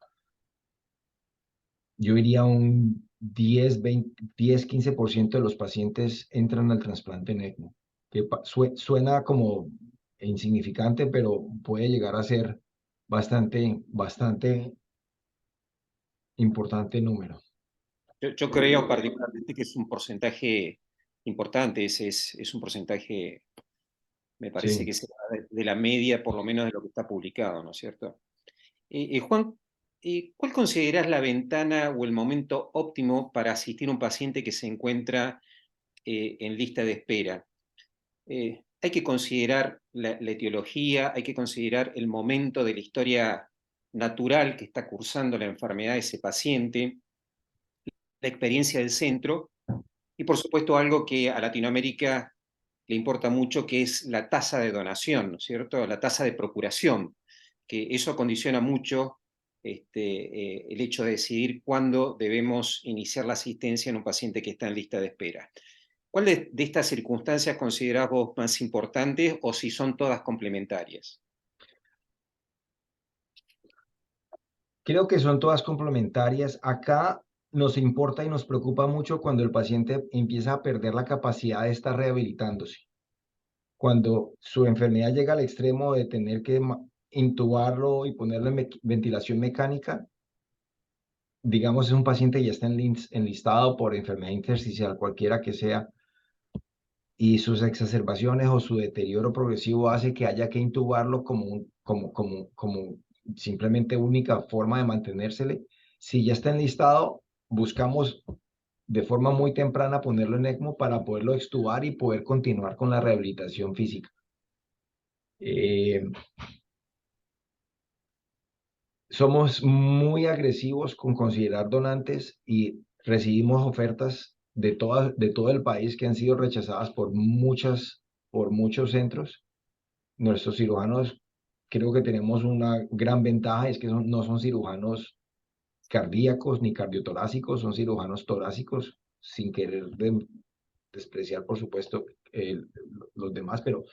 yo diría un 10-15% de los pacientes entran al trasplante en ECMO, que suena como insignificante, pero puede llegar a ser bastante importante número. Yo creo particularmente que es un porcentaje importante, es un porcentaje, me parece Sí. que será de la media, por lo menos de lo que está publicado, ¿no es cierto? Juan, ¿cuál considerás la ventana o el momento óptimo para asistir a un paciente que se encuentra en lista de espera? Hay que considerar la etiología, hay que considerar el momento de la historia natural que está cursando la enfermedad de ese paciente, la experiencia del centro y por supuesto algo que a Latinoamérica le importa mucho, que es la tasa de donación, ¿no es cierto? La tasa de procuración, que eso condiciona mucho el hecho de decidir cuándo debemos iniciar la asistencia en un paciente que está en lista de espera. ¿Cuál de estas circunstancias considerás vos más importantes o si son todas complementarias? Creo que son todas complementarias. Acá nos importa y nos preocupa mucho cuando el paciente empieza a perder la capacidad de estar rehabilitándose. Cuando su enfermedad llega al extremo de tener que intubarlo y ponerle ventilación mecánica, digamos, es un paciente que ya está enlistado por enfermedad intersticial, cualquiera que sea, y sus exacerbaciones o su deterioro progresivo hace que haya que intubarlo como simplemente única forma de mantenérsele. Si ya está enlistado, buscamos de forma muy temprana ponerlo en ECMO para poderlo extubar y poder continuar con la rehabilitación física. Somos muy agresivos con considerar donantes y recibimos ofertas de todo el país que han sido rechazadas por muchos centros. Nuestros cirujanos, creo que tenemos una gran ventaja, es que no son cirujanos cardíacos ni cardiotorácicos, son cirujanos torácicos, sin querer despreciar, por supuesto, los demás, pero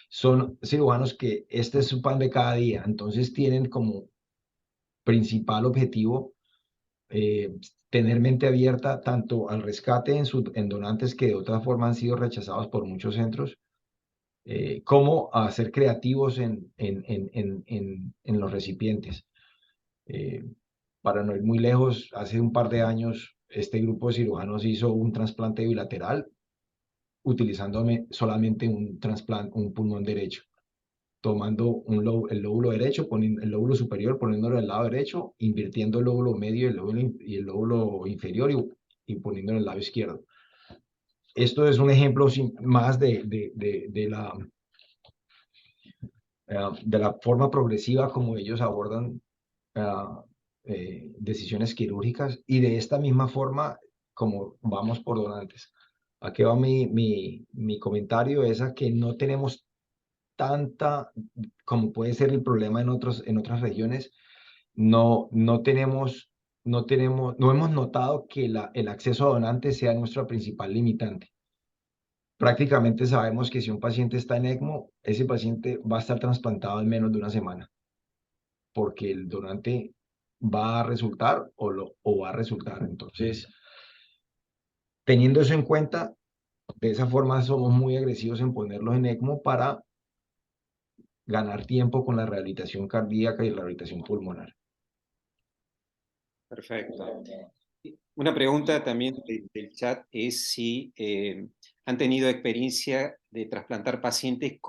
son cirujanos que este es su pan de cada día, entonces tienen como principal objetivo tener mente abierta tanto al rescate en donantes que de otra forma han sido rechazados por muchos centros, como a ser creativos en los recipientes. Para no ir muy lejos, hace un par de años este grupo de cirujanos hizo un trasplante bilateral utilizando solamente un pulmón derecho, tomando el lóbulo derecho, el lóbulo superior, poniéndolo del lado derecho, invirtiendo el lóbulo medio y el lóbulo inferior y poniendo en el lado izquierdo. Esto es un ejemplo más de la forma progresiva como ellos abordan decisiones quirúrgicas y de esta misma forma como vamos por donantes. Aquí va mi comentario, es a que no tenemos tanta, como puede ser el problema en otras regiones, no hemos notado que el acceso a donantes sea nuestra principal limitante. Prácticamente sabemos que si un paciente está en ECMO, ese paciente va a estar trasplantado en menos de una semana, porque el donante va a resultar o va a resultar. Entonces, teniendo eso en cuenta, de esa forma somos muy agresivos en ponerlos en ECMO para ganar tiempo con la rehabilitación cardíaca y la rehabilitación pulmonar. Perfecto. Una pregunta también del chat es si han tenido experiencia de trasplantar pacientes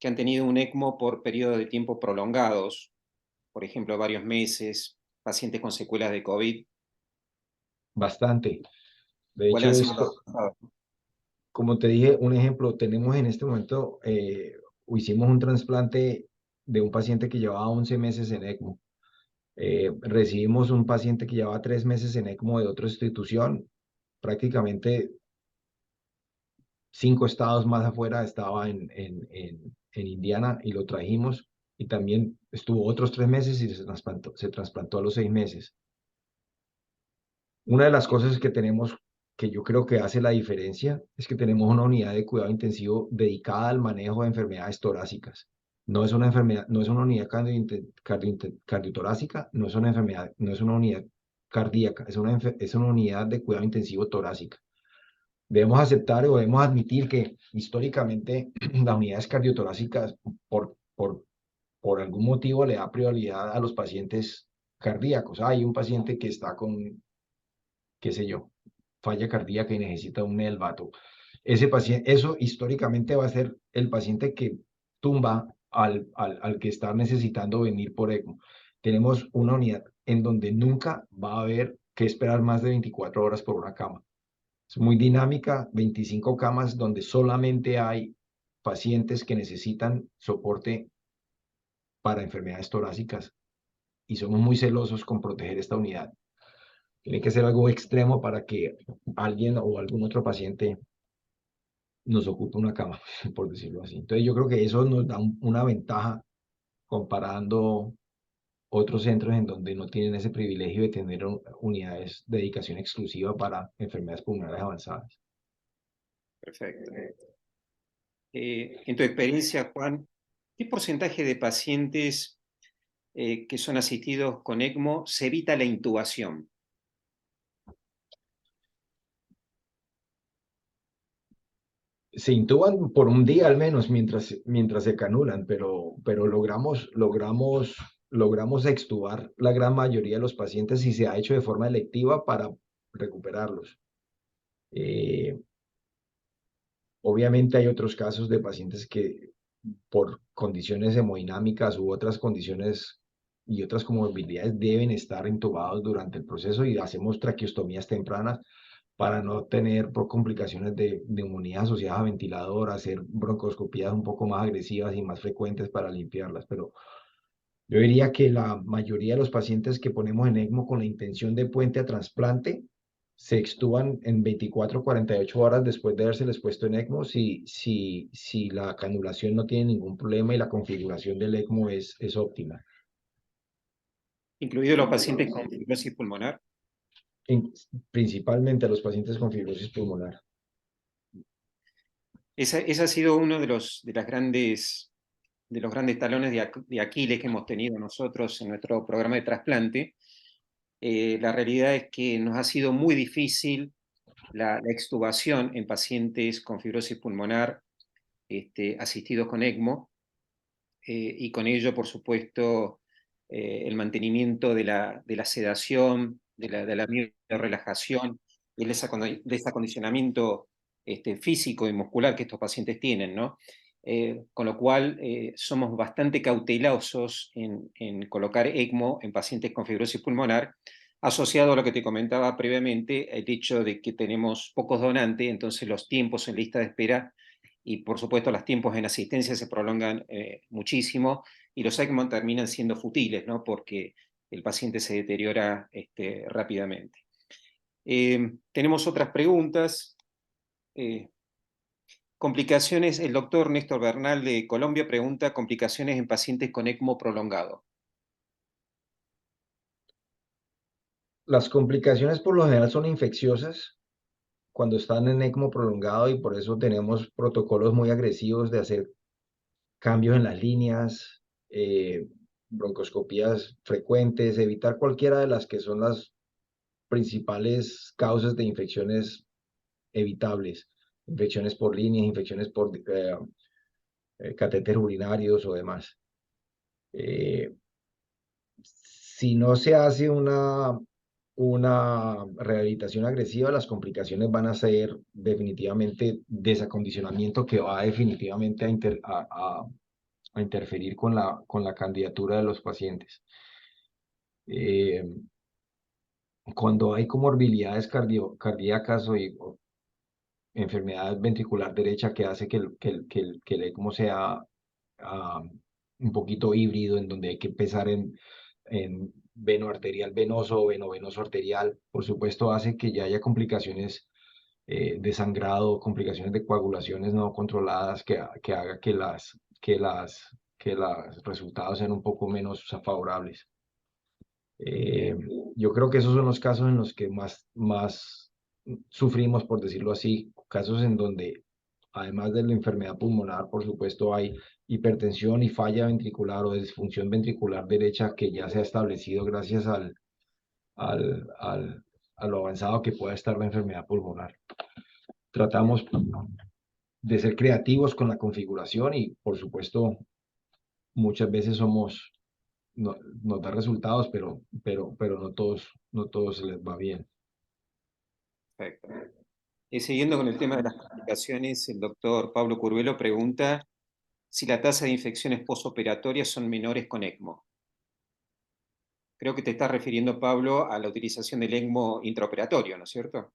que han tenido un ECMO por periodos de tiempo prolongados, por ejemplo, varios meses, pacientes con secuelas de COVID. Bastante. De ¿Cuáles hecho, han sido esto, los resultados? como te dije, un ejemplo, tenemos en este momento, hicimos un trasplante de un paciente que llevaba 11 meses en ECMO. Recibimos un paciente que llevaba 3 meses en ECMO de otra institución, prácticamente 5 estados más afuera, estaba en Indiana y lo trajimos y también estuvo otros 3 meses y se trasplantó a los 6 meses. Una de las cosas que tenemos que yo creo que hace la diferencia es que tenemos una unidad de cuidado intensivo dedicada al manejo de enfermedades torácicas. No es una enfermedad, no es una unidad cardiotorácica, no es una enfermedad, no es una unidad cardíaca, es una unidad de cuidado intensivo torácica. Debemos aceptar o debemos admitir que históricamente las unidades cardiotorácicas por algún motivo le da prioridad a los pacientes cardíacos. Hay un paciente que está con, qué sé yo, falla cardíaca y necesita un Elvato. Ese paciente, eso históricamente va a ser el paciente que tumba al que está necesitando venir por ECMO. Tenemos una unidad en donde nunca va a haber que esperar más de 24 horas por una cama. Es muy dinámica, 25 camas donde solamente hay pacientes que necesitan soporte para enfermedades torácicas y somos muy celosos con proteger esta unidad. Tiene que ser algo extremo para que alguien o algún otro paciente nos ocupe una cama, por decirlo así. Entonces yo creo que eso nos da una ventaja comparando otros centros en donde no tienen ese privilegio de tener unidades de dedicación exclusiva para enfermedades pulmonares avanzadas. Perfecto. En tu experiencia, Juan, ¿qué porcentaje de pacientes que son asistidos con ECMO se evita la intubación? Se intuban por un día al menos mientras se canulan, pero logramos extubar la gran mayoría de los pacientes y se ha hecho de forma electiva para recuperarlos. Obviamente hay otros casos de pacientes que por condiciones hemodinámicas u otras condiciones y otras comorbilidades deben estar intubados durante el proceso y hacemos traqueostomías tempranas para no tener por complicaciones de neumonía asociadas a ventilador, hacer broncoscopías un poco más agresivas y más frecuentes para limpiarlas. Pero yo diría que la mayoría de los pacientes que ponemos en ECMO con la intención de puente a trasplante se extuban en 24 48 horas después de habérseles puesto en ECMO si la canulación no tiene ningún problema y la configuración del ECMO es óptima. ¿Incluidos los pacientes con fibrosis pulmonar? Principalmente a los pacientes con fibrosis pulmonar. Ese ha sido uno de los grandes talones de Aquiles que hemos tenido nosotros en nuestro programa de trasplante. La realidad es que nos ha sido muy difícil la extubación en pacientes con fibrosis pulmonar asistidos con ECMO, y con ello, por supuesto, el mantenimiento de la sedación, de la relajación, y de ese acondicionamiento físico y muscular que estos pacientes tienen, ¿no? Con lo cual somos bastante cautelosos en colocar ECMO en pacientes con fibrosis pulmonar, asociado a lo que te comentaba previamente, el hecho de que tenemos pocos donantes, entonces los tiempos en lista de espera y por supuesto los tiempos en asistencia se prolongan muchísimo y los ECMO terminan siendo futiles, ¿no? Porque el paciente se deteriora rápidamente. Tenemos otras preguntas. Complicaciones, el doctor Néstor Bernal de Colombia pregunta complicaciones en pacientes con ECMO prolongado. Las complicaciones por lo general son infecciosas cuando están en ECMO prolongado y por eso tenemos protocolos muy agresivos de hacer cambios en las líneas, broncoscopías frecuentes, evitar cualquiera de las que son las principales causas de infecciones evitables, infecciones por líneas, infecciones por catéteres urinarios o demás. Si no se hace una rehabilitación agresiva, las complicaciones van a ser definitivamente desacondicionamiento que va definitivamente a interferir con la candidatura de los pacientes. Cuando hay comorbilidades cardíacas o enfermedad ventricular derecha que hace que el ECMO sea un poquito híbrido, en donde hay que empezar en veno arterial venoso o venoso arterial, por supuesto hace que ya haya complicaciones de sangrado, complicaciones de coagulaciones no controladas que haga que los resultados sean un poco menos favorables. Yo creo que esos son los casos en los que más sufrimos, por decirlo así, casos en donde además de la enfermedad pulmonar, por supuesto, hay hipertensión y falla ventricular o disfunción ventricular derecha que ya se ha establecido gracias a lo avanzado que pueda estar la enfermedad pulmonar. Tratamos de ser creativos con la configuración y, por supuesto, muchas veces nos da resultados, pero no todos les va bien. Perfecto. Siguiendo con el tema de las complicaciones, el doctor Pablo Curvelo pregunta si la tasa de infecciones posoperatorias son menores con ECMO. Creo que te estás refiriendo, Pablo, a la utilización del ECMO intraoperatorio, ¿no es cierto?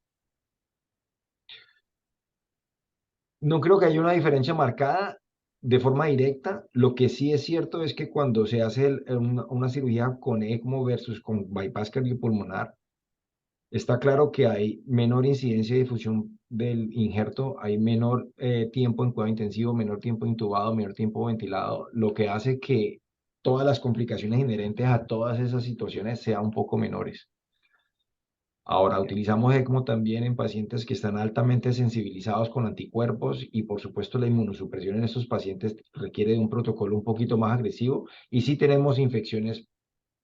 No creo que haya una diferencia marcada de forma directa. Lo que sí es cierto es que cuando se hace una cirugía con ECMO versus con bypass cardiopulmonar, está claro que hay menor incidencia de difusión del injerto, hay menor tiempo en cuidado intensivo, menor tiempo intubado, menor tiempo ventilado, lo que hace que todas las complicaciones inherentes a todas esas situaciones sean un poco menores. Ahora, utilizamos ECMO también en pacientes que están altamente sensibilizados con anticuerpos y por supuesto la inmunosupresión en estos pacientes requiere de un protocolo un poquito más agresivo y sí tenemos infecciones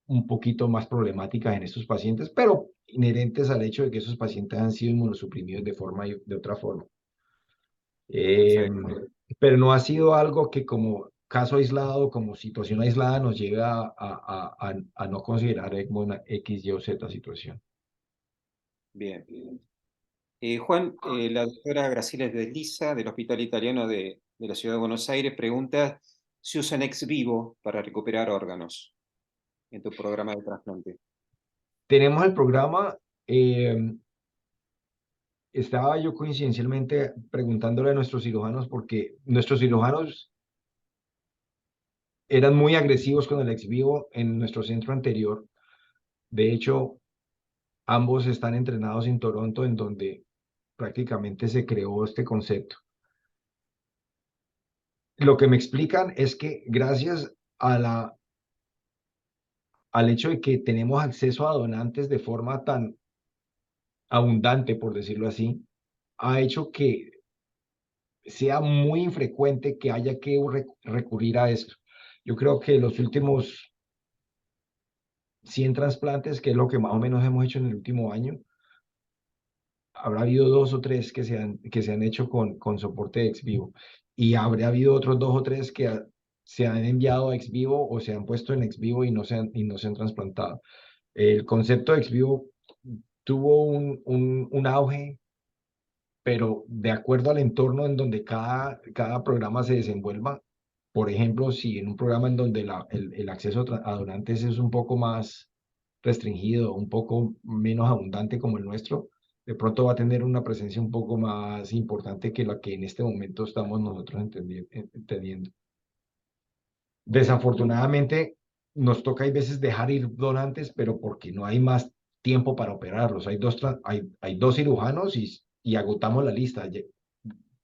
un poquito más problemáticas en estos pacientes, pero inherentes al hecho de que esos pacientes han sido inmunosuprimidos de otra forma. Pero no ha sido algo que como caso aislado, como situación aislada nos lleve a no considerar ECMO en X, Y o Z situación. Bien. Juan, la doctora Graciela Desliza del Hospital Italiano de la Ciudad de Buenos Aires pregunta si usan ex vivo para recuperar órganos en tu programa de trasplante. Tenemos el programa, estaba yo coincidencialmente preguntándole a nuestros cirujanos porque nuestros cirujanos eran muy agresivos con el ex vivo en nuestro centro anterior. De hecho, ambos están entrenados en Toronto, en donde prácticamente se creó este concepto. Lo que me explican es que gracias al hecho de que tenemos acceso a donantes de forma tan abundante, por decirlo así, ha hecho que sea muy infrecuente que haya que recurrir a esto. Yo creo que los últimos 100 trasplantes, que es lo que más o menos hemos hecho en el último año, habrá habido 2 o 3 que se han hecho con soporte ex vivo. Y habrá habido otros 2 o 3 que se han enviado a ex vivo o se han puesto en ex vivo y no se han trasplantado. El concepto de ex vivo tuvo un auge, pero de acuerdo al entorno en donde cada programa se desenvuelva. Por ejemplo, si en un programa en donde el acceso a donantes es un poco más restringido, un poco menos abundante como el nuestro, de pronto va a tener una presencia un poco más importante que la que en este momento estamos nosotros entendiendo. Desafortunadamente, nos toca hay veces dejar ir donantes, pero porque no hay más tiempo para operarlos. Hay dos cirujanos y agotamos la lista.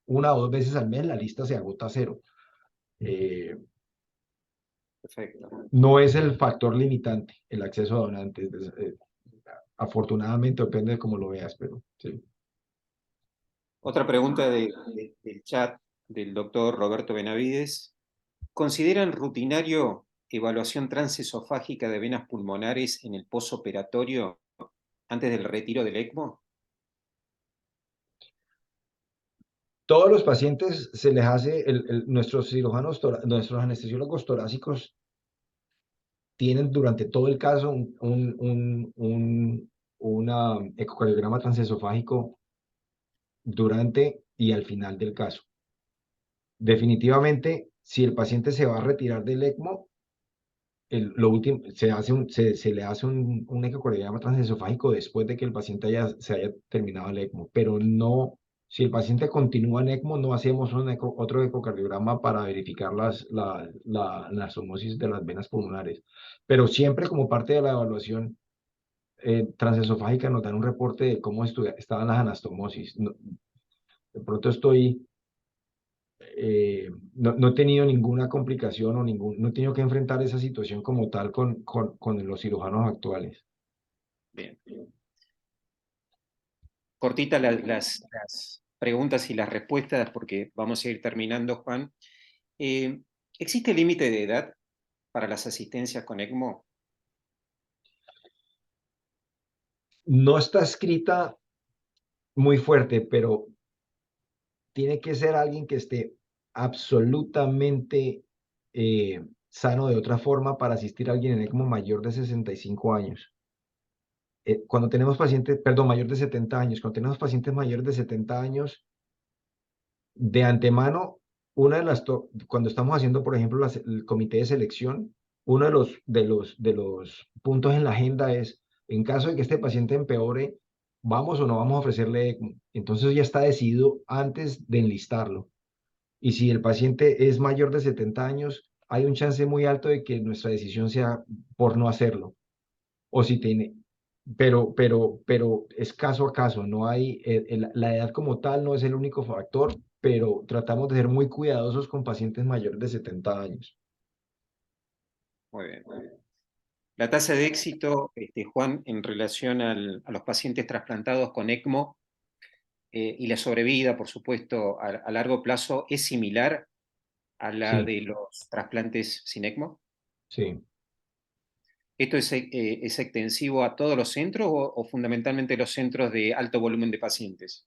Una o dos veces al mes la lista se agota a cero. Perfecto. No es el factor limitante el acceso a donantes. Afortunadamente, depende de cómo lo veas, pero sí. Otra pregunta del chat del doctor Roberto Benavides. ¿Consideran rutinario evaluación transesofágica de venas pulmonares en el posoperatorio antes del retiro del ECMO? Todos los pacientes se les hace, nuestros cirujanos, nuestros anestesiólogos torácicos tienen durante todo el caso una ecocardiograma transesofágico durante y al final del caso. Definitivamente, si el paciente se va a retirar del ECMO, lo último, se le hace un ecocardiograma transesofágico después de que el paciente se haya terminado el ECMO, pero no, si el paciente continúa en ECMO, no hacemos otro ecocardiograma para verificar la anastomosis de las venas pulmonares. Pero siempre como parte de la evaluación transesofágica nos dan un reporte de cómo estaban las anastomosis. De pronto no he tenido ninguna complicación no he tenido que enfrentar esa situación como tal con los cirujanos actuales. Bien. Cortita las preguntas y las respuestas porque vamos a ir terminando, Juan. ¿Existe límite de edad para las asistencias con ECMO? No está escrita muy fuerte, pero tiene que ser alguien que esté absolutamente sano de otra forma para asistir a alguien en ECMO mayor de 65 años. Cuando tenemos pacientes, perdón, mayor de 70 años, cuando tenemos pacientes mayores de 70 años, de antemano, cuando estamos haciendo, por ejemplo, el comité de selección, uno de los puntos en la agenda es, en caso de que este paciente empeore, ¿vamos o no vamos a ofrecerle ECMO? Entonces ya está decidido antes de enlistarlo. Y si el paciente es mayor de 70 años, hay un chance muy alto de que nuestra decisión sea por no hacerlo. O si tiene, pero es caso a caso, no hay, la edad como tal no es el único factor, pero tratamos de ser muy cuidadosos con pacientes mayores de 70 años. Muy bien. La tasa de éxito, Juan, en relación a los pacientes trasplantados con ECMO y la sobrevida, por supuesto, a largo plazo, ¿es similar a la Sí, de los trasplantes sin ECMO? sí. ¿Esto es extensivo a todos los centros o fundamentalmente los centros de alto volumen de pacientes?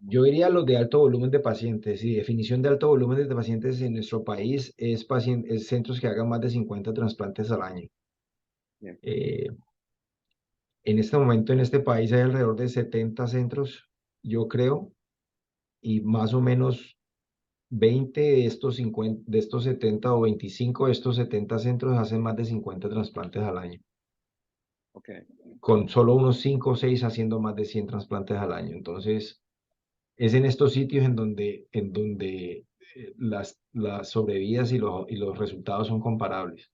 Yo diría los de alto volumen de pacientes. Y definición de alto volumen de pacientes en nuestro país es centros que hagan más de 50 trasplantes al año. Bien. En este momento en este país hay alrededor de 70 centros, yo creo, y más o menos 20 de estos 50, de estos 70 o 25 de estos 70 centros hacen más de 50 trasplantes al año, Okay. con solo unos 5 o 6 haciendo más de 100 trasplantes al año. Entonces, es en estos sitios en donde las sobrevidas y los resultados son comparables.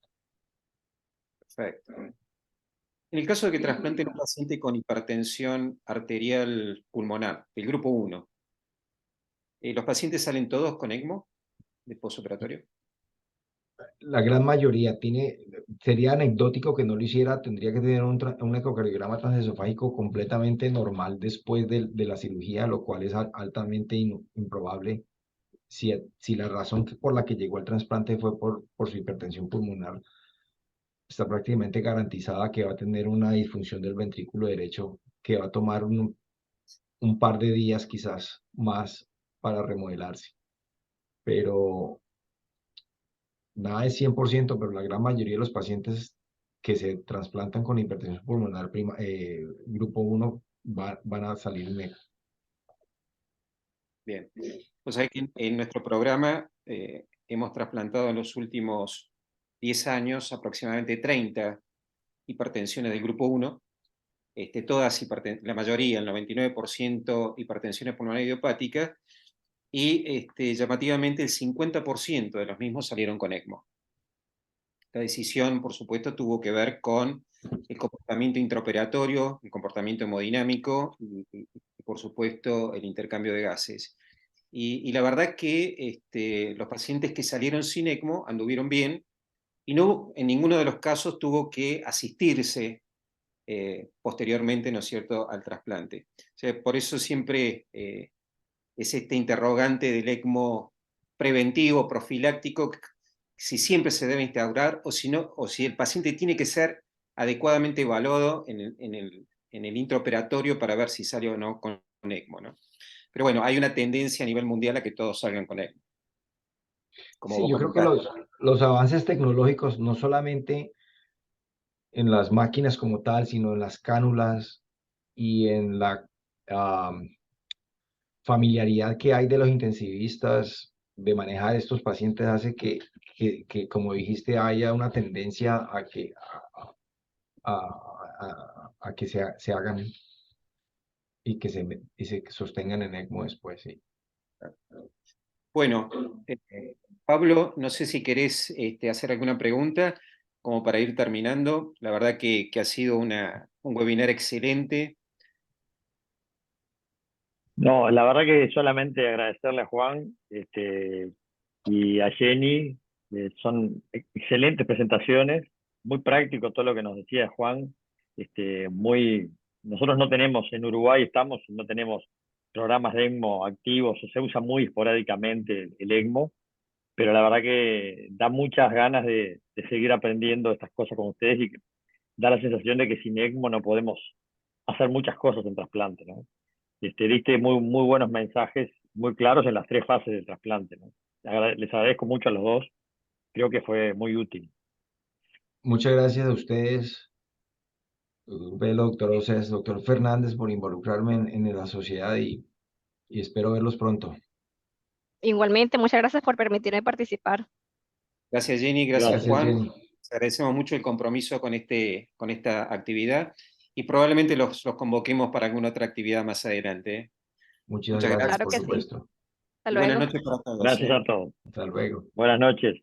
Perfecto. En el caso de que trasplanten a un paciente con hipertensión arterial pulmonar, el grupo 1, ¿los pacientes salen todos con ECMO de posoperatorio? La gran mayoría sería anecdótico que no lo hiciera, tendría que tener un ecocardiograma transesofágico completamente normal después de la cirugía, lo cual es altamente improbable. Si la razón por la que llegó al trasplante fue por su hipertensión pulmonar, está prácticamente garantizada que va a tener una disfunción del ventrículo derecho que va a tomar un par de días quizás más para remodelarse. Pero nada es 100%, pero la gran mayoría de los pacientes que se trasplantan con hipertensión pulmonar grupo 1 van a salir negros. Bien. Pues hay que en nuestro programa hemos trasplantado en los últimos 10 años aproximadamente 30 hipertensiones del grupo 1, todas la mayoría, el 99%, hipertensiones pulmonares idiopáticas, y llamativamente el 50% de los mismos salieron con ECMO. Esta decisión, por supuesto, tuvo que ver con el comportamiento intraoperatorio, el comportamiento hemodinámico y, por supuesto, el intercambio de gases. Y la verdad que los pacientes que salieron sin ECMO anduvieron bien y no, en ninguno de los casos tuvo que asistirse posteriormente, ¿no es cierto?, al trasplante. O sea, por eso siempre es este interrogante del ECMO preventivo, profiláctico, si siempre se debe instaurar o si, no, o si el paciente tiene que ser adecuadamente evaluado en el intraoperatorio para ver si sale o no con ECMO, ¿no? Pero bueno, hay una tendencia a nivel mundial a que todos salgan con ECMO. Como Sí, vos yo creo que los avances tecnológicos, no solamente en las máquinas como tal, sino en las cánulas y en la familiaridad que hay de los intensivistas de manejar estos pacientes, hace que, como dijiste, haya una tendencia a que, a que se hagan y que se sostengan en ECMO después. Sí. Bueno, Pablo, no sé si querés hacer alguna pregunta como para ir terminando. La verdad que ha sido un webinar excelente. No, la verdad que solamente agradecerle a Juan y a Jenny. Son excelentes presentaciones, muy práctico todo lo que nos decía Juan. Nosotros no tenemos, en Uruguay no tenemos programas de ECMO activos, se usa muy esporádicamente el ECMO, pero la verdad que da muchas ganas de seguir aprendiendo estas cosas con ustedes y da la sensación de que sin ECMO no podemos hacer muchas cosas en trasplante, ¿no? Diste muy buenos mensajes, muy claros en las 3 fases del trasplante, ¿no? Les agradezco mucho a los dos, creo que fue muy útil. Muchas gracias a ustedes, doctor Océs, doctor Fernández, por involucrarme en la sociedad y espero verlos pronto. Igualmente, muchas gracias por permitirme participar. Gracias, Jenny, gracias, Gracias, Juan. Jenny. Les agradecemos mucho el compromiso con esta actividad y probablemente los convoquemos para alguna otra actividad más adelante. Muchas Muchas gracias, Claro por que sí. supuesto. Hasta Y buenas luego. noches para todos. Gracias a todos. Hasta luego. Buenas noches.